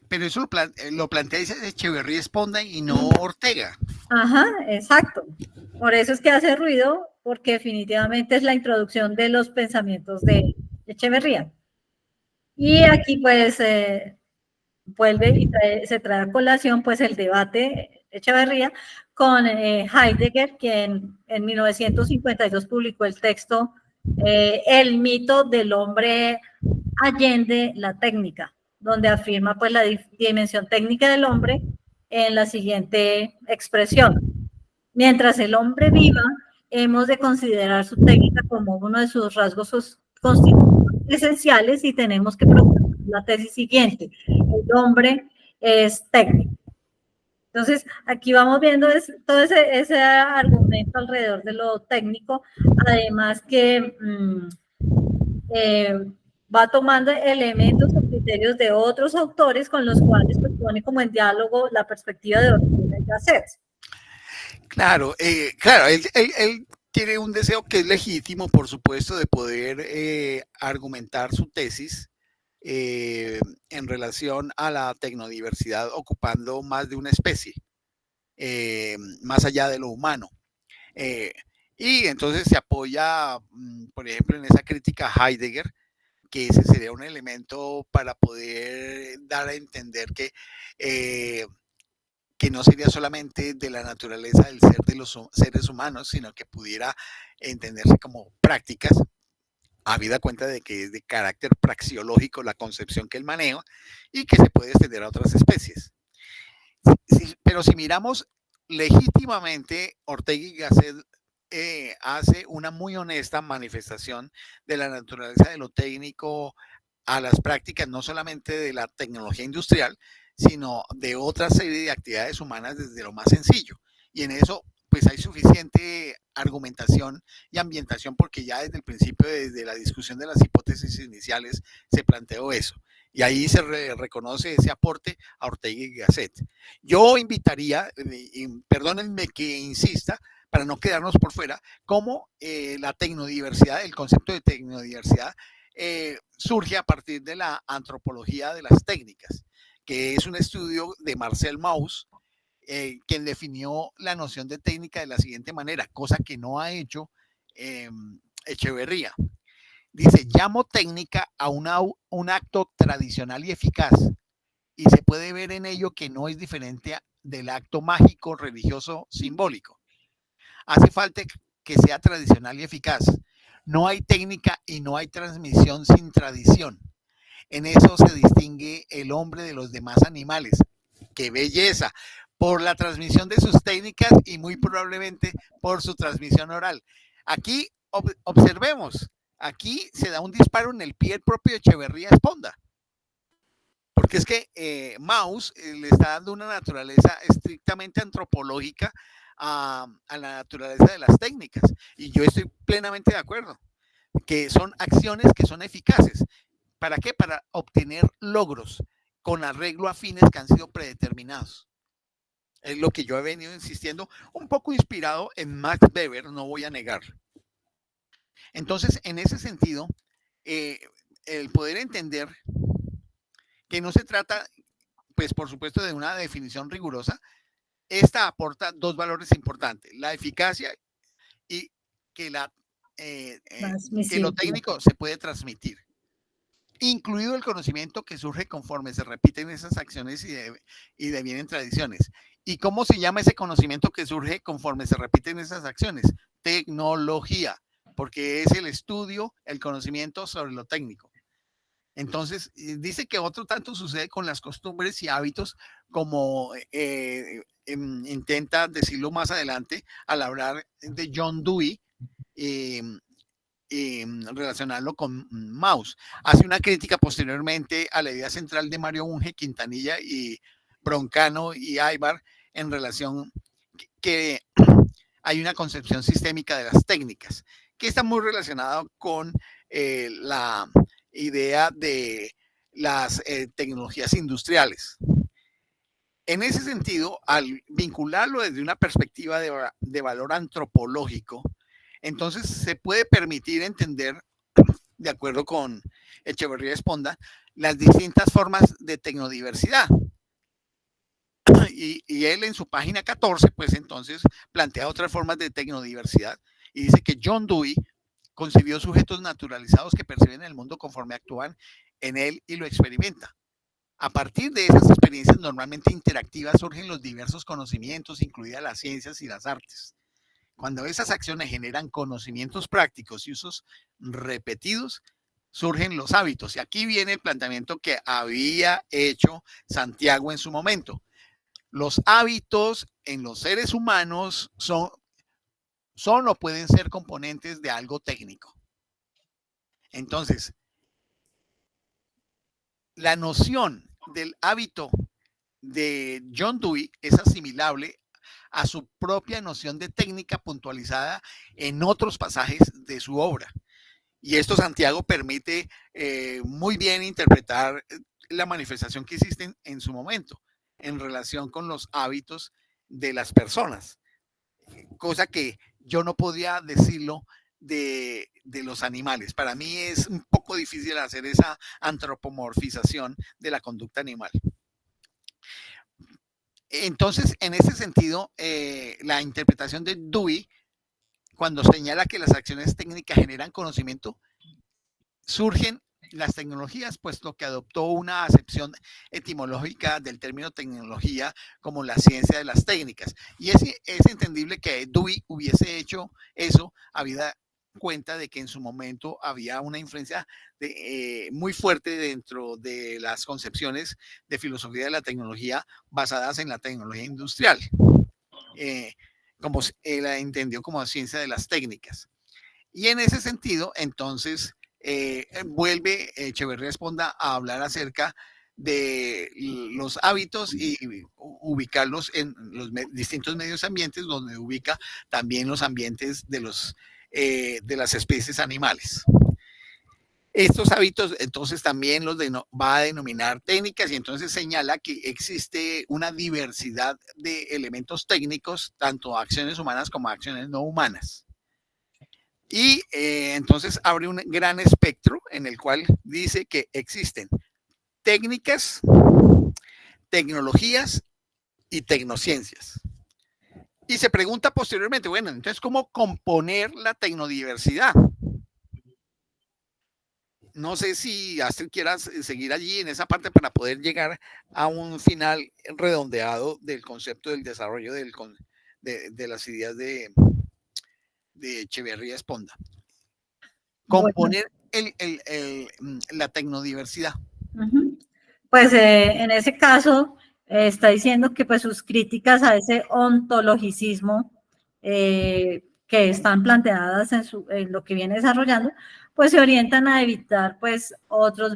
Speaker 2: Pero eso lo plantea Echeverría Esponda y no Ortega.
Speaker 1: Ajá, exacto. Por eso es que hace ruido, porque definitivamente es la introducción de los pensamientos de Echeverría. Y aquí pues vuelve y se trae a colación pues el debate Echeverría con Heidegger, quien en 1952 publicó el texto El mito del hombre allende la técnica, donde afirma pues la dimensión técnica del hombre en la siguiente expresión: mientras el hombre viva, hemos de considerar su técnica como uno de sus rasgos constitutivos esenciales y tenemos que proponer la tesis siguiente: el hombre es técnico. Entonces, aquí vamos viendo todo ese argumento alrededor de lo técnico, además que va tomando elementos criterios de otros autores con los cuales pues, pone como en diálogo la perspectiva de Ortega y Gasset.
Speaker 2: Claro, él tiene un deseo que es legítimo, por supuesto, de poder argumentar su tesis en relación a la tecnodiversidad ocupando más de una especie, más allá de lo humano. Y entonces se apoya, por ejemplo, en esa crítica a Heidegger, que ese sería un elemento para poder dar a entender que no sería solamente de la naturaleza del ser de los seres humanos, sino que pudiera entenderse como prácticas, habida cuenta de que es de carácter praxeológico la concepción que él maneja y que se puede extender a otras especies. Pero si miramos legítimamente, Ortega y Gasset hace una muy honesta manifestación de la naturaleza de lo técnico a las prácticas, no solamente de la tecnología industrial, sino de otra serie de actividades humanas desde lo más sencillo. Y en eso, pues hay suficiente argumentación y ambientación porque ya desde el principio, desde la discusión de las hipótesis iniciales, se planteó eso. Y ahí se reconoce ese aporte a Ortega y Gasset. Yo invitaría, perdónenme que insista, para no quedarnos por fuera, cómo la tecnodiversidad, el concepto de tecnodiversidad, surge a partir de la antropología de las técnicas, que es un estudio de Marcel Mauss, quien definió la noción de técnica de la siguiente manera, cosa que no ha hecho Echeverría. Dice, llamo técnica a un acto tradicional y eficaz, y se puede ver en ello que no es diferente del acto mágico, religioso, simbólico. Hace falta que sea tradicional y eficaz. No hay técnica y no hay transmisión sin tradición. En eso se distingue el hombre de los demás animales. ¡Qué belleza! Por la transmisión de sus técnicas y muy probablemente por su transmisión oral. Aquí observemos, aquí se da un disparo en el pie el propio Echeverría Esponda. Porque es que Mauss le está dando una naturaleza estrictamente antropológica a la naturaleza de las técnicas. Y yo estoy plenamente de acuerdo, que son acciones que son eficaces. ¿Para qué? Para obtener logros con arreglo a fines que han sido predeterminados. Es lo que yo he venido insistiendo, un poco inspirado en Max Weber, no voy a negar. Entonces, en ese sentido, el poder entender que no se trata, pues por supuesto, de una definición rigurosa, esta aporta dos valores importantes, la eficacia y que lo técnico se puede transmitir, incluido el conocimiento que surge conforme se repiten esas acciones y devienen tradiciones. ¿Y cómo se llama ese conocimiento que surge conforme se repiten esas acciones? Tecnología, porque es el estudio, el conocimiento sobre lo técnico. Entonces, dice que otro tanto sucede con las costumbres y hábitos, como intenta decirlo más adelante al hablar de John Dewey, relacionarlo con Mauss. Hace una crítica posteriormente a la idea central de Mario Bunge, Quintanilla y Broncano y Aybar en relación que hay una concepción sistémica de las técnicas, que está muy relacionado con la idea de las tecnologías industriales. En ese sentido, al vincularlo desde una perspectiva de valor antropológico, entonces se puede permitir entender, de acuerdo con Echeverría Esponda, las distintas formas de tecnodiversidad. Y él en su página 14, pues entonces plantea otras formas de tecnodiversidad y dice que John Dewey concibió sujetos naturalizados que perciben el mundo conforme actúan en él y lo experimentan. A partir de esas experiencias normalmente interactivas surgen los diversos conocimientos, incluidas las ciencias y las artes. Cuando esas acciones generan conocimientos prácticos y usos repetidos, surgen los hábitos. Y aquí viene el planteamiento que había hecho Santiago en su momento. Los hábitos en los seres humanos son o pueden ser componentes de algo técnico. Entonces, la noción del hábito de John Dewey es asimilable a su propia noción de técnica puntualizada en otros pasajes de su obra. Y esto Santiago permite muy bien interpretar la manifestación que existe en su momento en relación con los hábitos de las personas, cosa que yo no podía decirlo de los animales. Para mí es un poco difícil hacer esa antropomorfización de la conducta animal. Entonces, en ese sentido, la interpretación de Dewey, cuando señala que las acciones técnicas generan conocimiento, surgen las tecnologías, puesto que adoptó una acepción etimológica del término tecnología como la ciencia de las técnicas. Y es entendible que Dewey hubiese hecho eso, habida cuenta de que en su momento había una influencia muy fuerte dentro de las concepciones de filosofía de la tecnología basadas en la tecnología industrial, como él la entendió como ciencia de las técnicas. Y en ese sentido, entonces, vuelve Echeverría Esponda a hablar acerca de los hábitos y ubicarlos en los distintos medios ambientes, donde ubica también los ambientes de las especies animales. Estos hábitos entonces también los va a denominar técnicas, y entonces señala que existe una diversidad de elementos técnicos, tanto acciones humanas como acciones no humanas. Y entonces abre un gran espectro en el cual dice que existen técnicas, tecnologías y tecnociencias. Y se pregunta posteriormente, bueno, entonces, ¿cómo componer la tecnodiversidad? No sé si Astrid quieras seguir allí en esa parte para poder llegar a un final redondeado del concepto del desarrollo de las ideas de Echeverría Esponda. Componer la tecnodiversidad.
Speaker 1: Pues en ese caso está diciendo que pues sus críticas a ese ontologicismo que están planteadas en lo que viene desarrollando, pues se orientan a evitar pues otro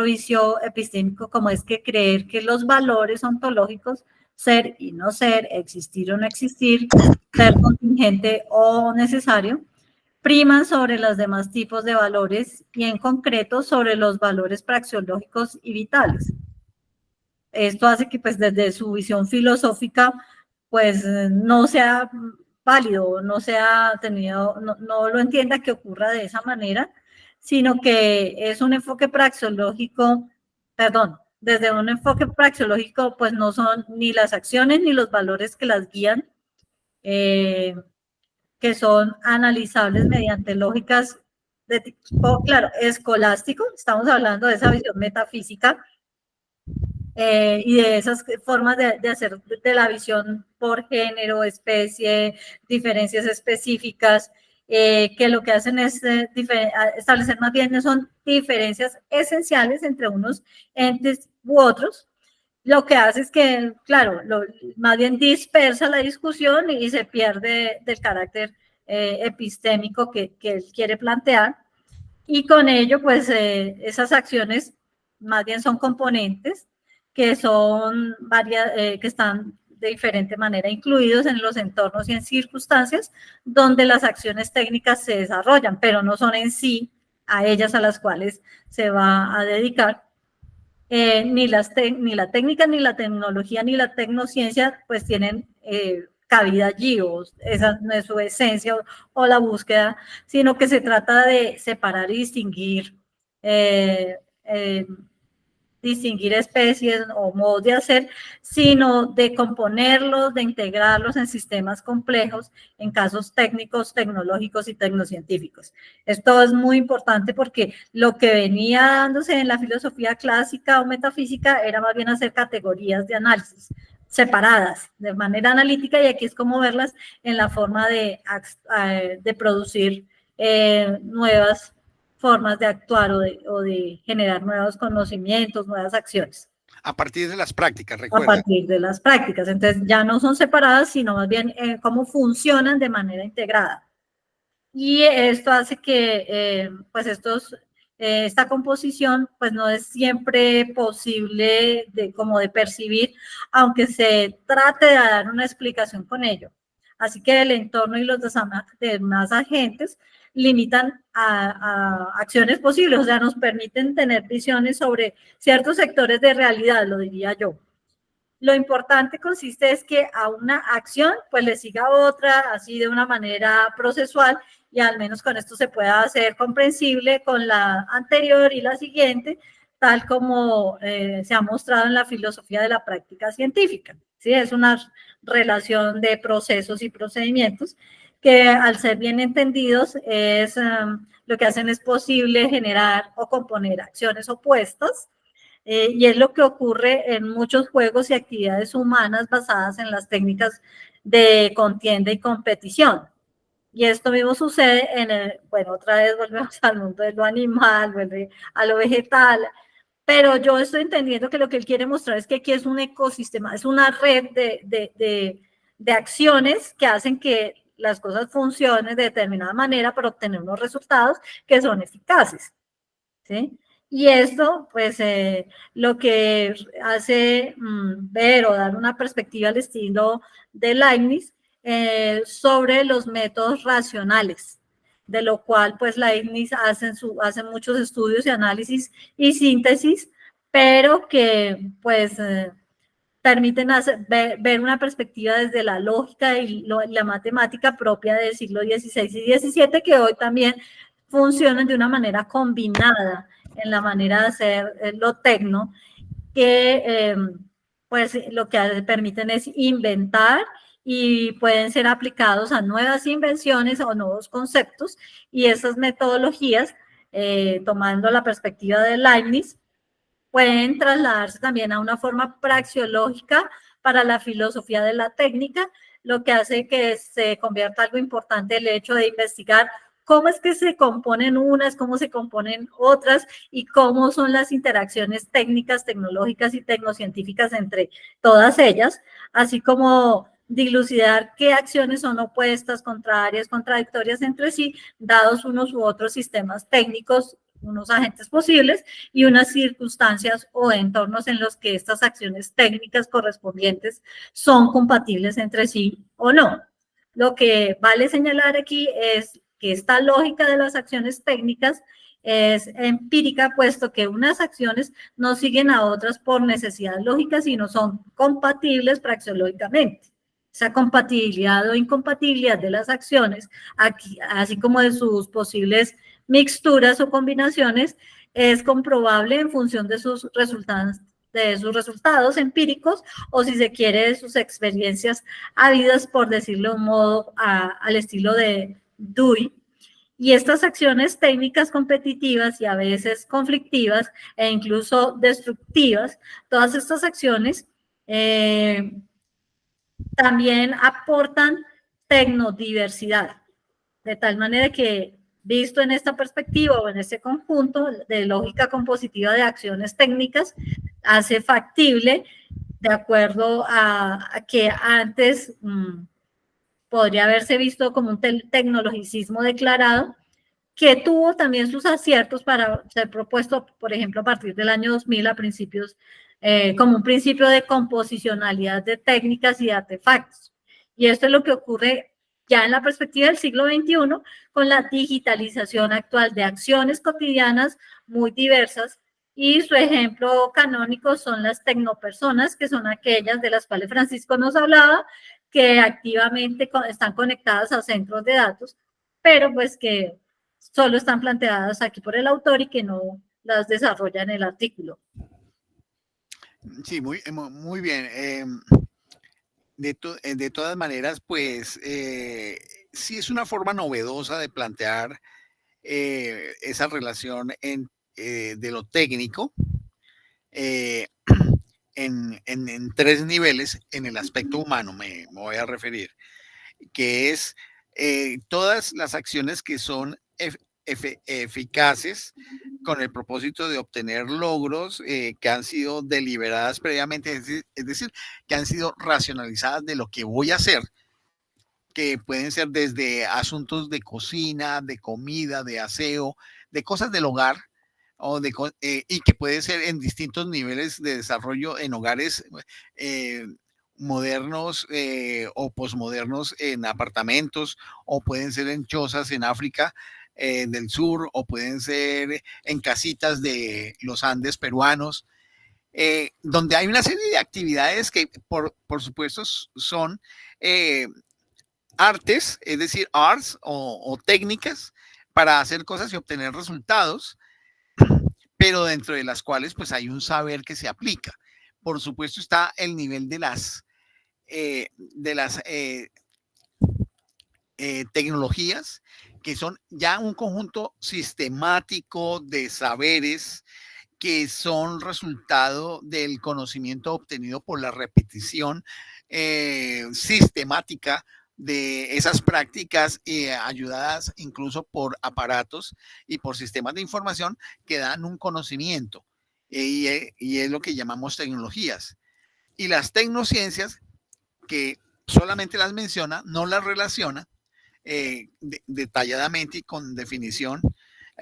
Speaker 1: vicio epistémico, como es que creer que los valores ontológicos, ser y no ser, existir o no existir, ser contingente o necesario, priman sobre los demás tipos de valores y en concreto sobre los valores praxeológicos y vitales. Esto hace que pues desde su visión filosófica pues no sea válido, no sea tenido, no lo entienda que ocurra de esa manera, sino que es un enfoque praxeológico, desde un enfoque praxeológico pues no son ni las acciones ni los valores que las guían, que son analizables mediante lógicas de tipo, claro, escolástico, estamos hablando de esa visión metafísica y de esas formas de hacer de la visión por género, especie, diferencias específicas, que lo que hacen es establecer más bien son diferencias esenciales entre unos entes u otros. Lo que hace es que, claro, más bien dispersa la discusión y se pierde del carácter epistémico que él quiere plantear. Y con ello, pues, esas acciones más bien son componentes que son que están de diferente manera incluidos en los entornos y en circunstancias donde las acciones técnicas se desarrollan, pero no son en sí a ellas a las cuales se va a dedicar. Ni la técnica, ni la tecnología, ni la tecnociencia, pues tienen cabida allí, o esa no es su esencia o la búsqueda, sino que se trata de separar y distinguir especies o modos de hacer, sino de componerlos, de integrarlos en sistemas complejos, en casos técnicos, tecnológicos y tecnocientíficos. Esto es muy importante porque lo que venía dándose en la filosofía clásica o metafísica era más bien hacer categorías de análisis separadas de manera analítica, y aquí es como verlas en la forma de producir nuevas formas de actuar o de generar nuevos conocimientos, nuevas acciones.
Speaker 2: A partir de las prácticas, recuerda.
Speaker 1: A partir de las prácticas. Entonces ya no son separadas, sino más bien cómo funcionan de manera integrada. Y esto hace que pues esta composición pues no es siempre posible como de percibir, aunque se trate de dar una explicación con ello. Así que el entorno y los demás agentes limitan a acciones posibles, o sea, nos permiten tener visiones sobre ciertos sectores de realidad, lo diría yo. Lo importante consiste es que a una acción pues le siga otra, así de una manera procesual, y al menos con esto se pueda hacer comprensible con la anterior y la siguiente, tal como se ha mostrado en la filosofía de la práctica científica. ¿Sí? Es una relación de procesos y procedimientos que al ser bien entendidos es lo que hacen es posible generar o componer acciones opuestas, y es lo que ocurre en muchos juegos y actividades humanas basadas en las técnicas de contienda y competición. Y esto mismo sucede bueno, otra vez volvemos al mundo de lo animal, vuelve a lo vegetal, pero yo estoy entendiendo que lo que él quiere mostrar es que aquí es un ecosistema, es una red de acciones que hacen que las cosas funcionen de determinada manera para obtener unos resultados que son eficaces, ¿sí? Y esto, pues, lo que hace ver o dar una perspectiva al estilo de Leibniz sobre los métodos racionales, de lo cual, pues, Leibniz hace muchos estudios y análisis y síntesis, pero que, pues, permiten ver una perspectiva desde la lógica y la matemática propia del siglo XVI y XVII, que hoy también funcionan de una manera combinada en la manera de hacer lo tecno, que pues lo que permiten es inventar y pueden ser aplicados a nuevas invenciones o nuevos conceptos, y esas metodologías, tomando la perspectiva de Leibniz, pueden trasladarse también a una forma praxeológica para la filosofía de la técnica, lo que hace que se convierta algo importante el hecho de investigar cómo es que se componen unas, cómo se componen otras y cómo son las interacciones técnicas, tecnológicas y tecnocientíficas entre todas ellas, así como dilucidar qué acciones son opuestas, contrarias, contradictorias entre sí, dados unos u otros sistemas técnicos, unos agentes posibles y unas circunstancias o entornos en los que estas acciones técnicas correspondientes son compatibles entre sí o no. Lo que vale señalar aquí es que esta lógica de las acciones técnicas es empírica, puesto que unas acciones no siguen a otras por necesidad lógica, sino son compatibles praxeológicamente. Esa compatibilidad o incompatibilidad de las acciones, aquí, así como de sus posibles mixturas o combinaciones, es comprobable en función de sus resultados empíricos, o si se quiere de sus experiencias habidas, por decirlo de un modo al estilo de Dewey. Y estas acciones técnicas competitivas y a veces conflictivas e incluso destructivas, todas estas acciones también aportan tecnodiversidad, de tal manera que, visto en esta perspectiva o en este conjunto de lógica compositiva de acciones técnicas, hace factible, de acuerdo a que antes podría haberse visto como un tecnologicismo declarado, que tuvo también sus aciertos para ser propuesto, por ejemplo, a partir del año 2000 a principios, como un principio de composicionalidad de técnicas y de artefactos. Y esto es lo que ocurre ya en la perspectiva del siglo XXI, con la digitalización actual de acciones cotidianas muy diversas, y su ejemplo canónico son las tecnopersonas, que son aquellas de las cuales Francisco nos hablaba, que activamente están conectadas a centros de datos, pero pues que solo están planteadas aquí por el autor y que no las desarrolla en el artículo.
Speaker 2: Sí, muy bien. De todas maneras, pues sí es una forma novedosa de plantear esa relación de lo técnico en tres niveles. En el aspecto humano me voy a referir, que es todas las acciones que son eficaces con el propósito de obtener logros que han sido deliberadas previamente, es decir, que han sido racionalizadas de lo que voy a hacer, que pueden ser desde asuntos de cocina, de comida, de aseo, de cosas del hogar, y que puede ser en distintos niveles de desarrollo en hogares modernos o posmodernos, en apartamentos, o pueden ser en chozas en África, del sur, o pueden ser en casitas de los Andes peruanos, donde hay una serie de actividades que por supuesto son artes, es decir, arts o técnicas para hacer cosas y obtener resultados, pero dentro de las cuales pues hay un saber que se aplica. Por supuesto está el nivel de las tecnologías, que son ya un conjunto sistemático de saberes que son resultado del conocimiento obtenido por la repetición sistemática de esas prácticas, ayudadas incluso por aparatos y por sistemas de información que dan un conocimiento, y es lo que llamamos tecnologías. Y las tecnociencias, que solamente las menciona, no las relaciona detalladamente y con definición,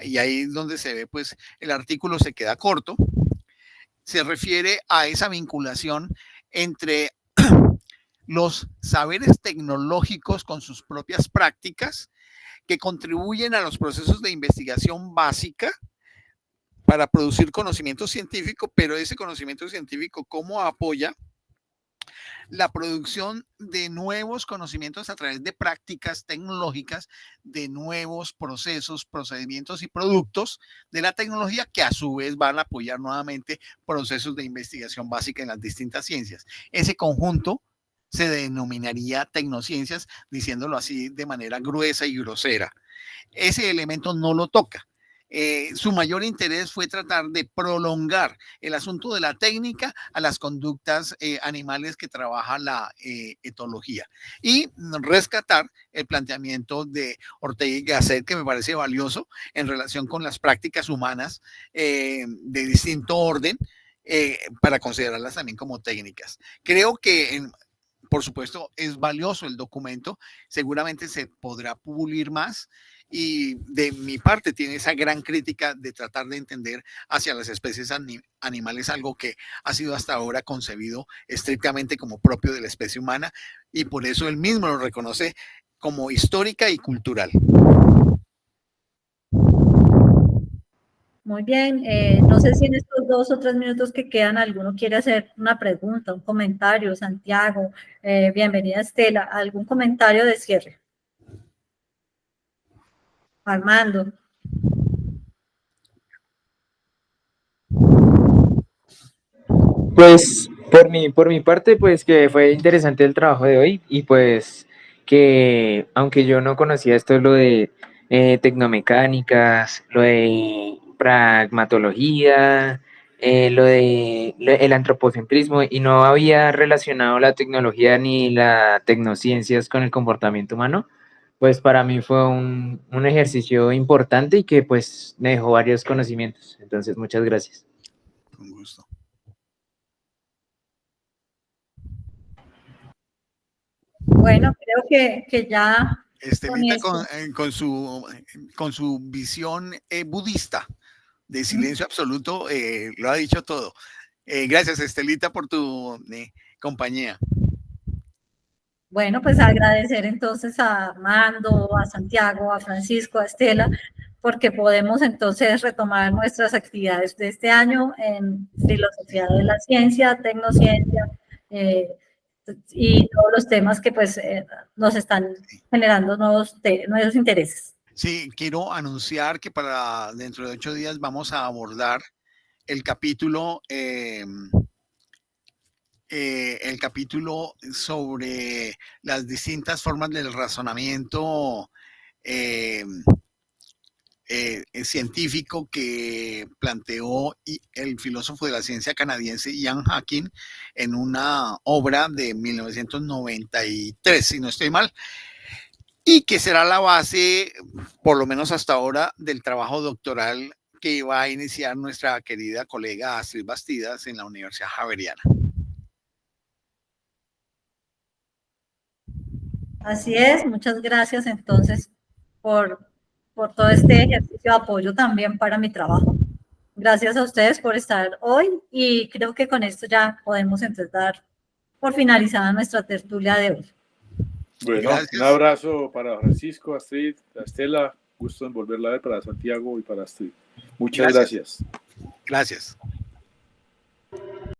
Speaker 2: y ahí es donde se ve, pues el artículo se queda corto. Se refiere a esa vinculación entre los saberes tecnológicos con sus propias prácticas, que contribuyen a los procesos de investigación básica para producir conocimiento científico, pero ese conocimiento científico, ¿cómo apoya la producción de nuevos conocimientos a través de prácticas tecnológicas, de nuevos procesos, procedimientos y productos de la tecnología, que a su vez van a apoyar nuevamente procesos de investigación básica en las distintas ciencias? Ese conjunto se denominaría tecnociencias, diciéndolo así de manera gruesa y grosera. Ese elemento no lo toca. Su mayor interés fue tratar de prolongar el asunto de la técnica a las conductas animales que trabaja la etología, y rescatar el planteamiento de Ortega y Gasset, que me parece valioso en relación con las prácticas humanas de distinto orden, para considerarlas también como técnicas. Creo que por supuesto, es valioso el documento, seguramente se podrá pulir más, y de mi parte tiene esa gran crítica de tratar de entender hacia las especies animales algo que ha sido hasta ahora concebido estrictamente como propio de la especie humana, y por eso él mismo lo reconoce como histórica y cultural.
Speaker 1: Muy bien, no sé si en estos 2 o 3 minutos que quedan alguno quiere hacer una pregunta, un comentario. Santiago, bienvenida Estela, algún comentario de cierre. Armando.
Speaker 3: Pues por mi parte, pues que fue interesante el trabajo de hoy, y pues que aunque yo no conocía esto, lo de tecnomecánicas, lo de pragmatología, el antropocentrismo, y no había relacionado la tecnología ni las tecnociencias con el comportamiento humano, pues para mí fue un ejercicio importante y que pues me dejó varios conocimientos. Entonces, muchas gracias.
Speaker 2: Con gusto.
Speaker 1: Bueno, creo que ya
Speaker 2: Estelita con su visión budista de silencio absoluto, lo ha dicho todo. Gracias, Estelita, por tu compañía.
Speaker 1: Bueno, pues agradecer entonces a Armando, a Santiago, a Francisco, a Estela, porque podemos entonces retomar nuestras actividades de este año en filosofía de la ciencia, tecnociencia, y todos los temas que pues nos están generando nuevos intereses.
Speaker 2: Sí, quiero anunciar que para dentro de 8 días vamos a abordar el capítulo sobre las distintas formas del razonamiento científico que planteó el filósofo de la ciencia canadiense Ian Hacking en una obra de 1993, si no estoy mal, y que será la base, por lo menos hasta ahora, del trabajo doctoral que va a iniciar nuestra querida colega Astrid Bastidas en la Universidad Javeriana.
Speaker 1: Así es, muchas gracias entonces por todo este ejercicio de apoyo también para mi trabajo. Gracias a ustedes por estar hoy, y creo que con esto ya podemos entonces dar por finalizada nuestra tertulia de hoy.
Speaker 4: Bueno,
Speaker 2: gracias.
Speaker 4: un abrazo para Francisco, Astrid, Estela, gusto en volverla a ver para Santiago y para Astrid. Muchas gracias.
Speaker 2: Gracias.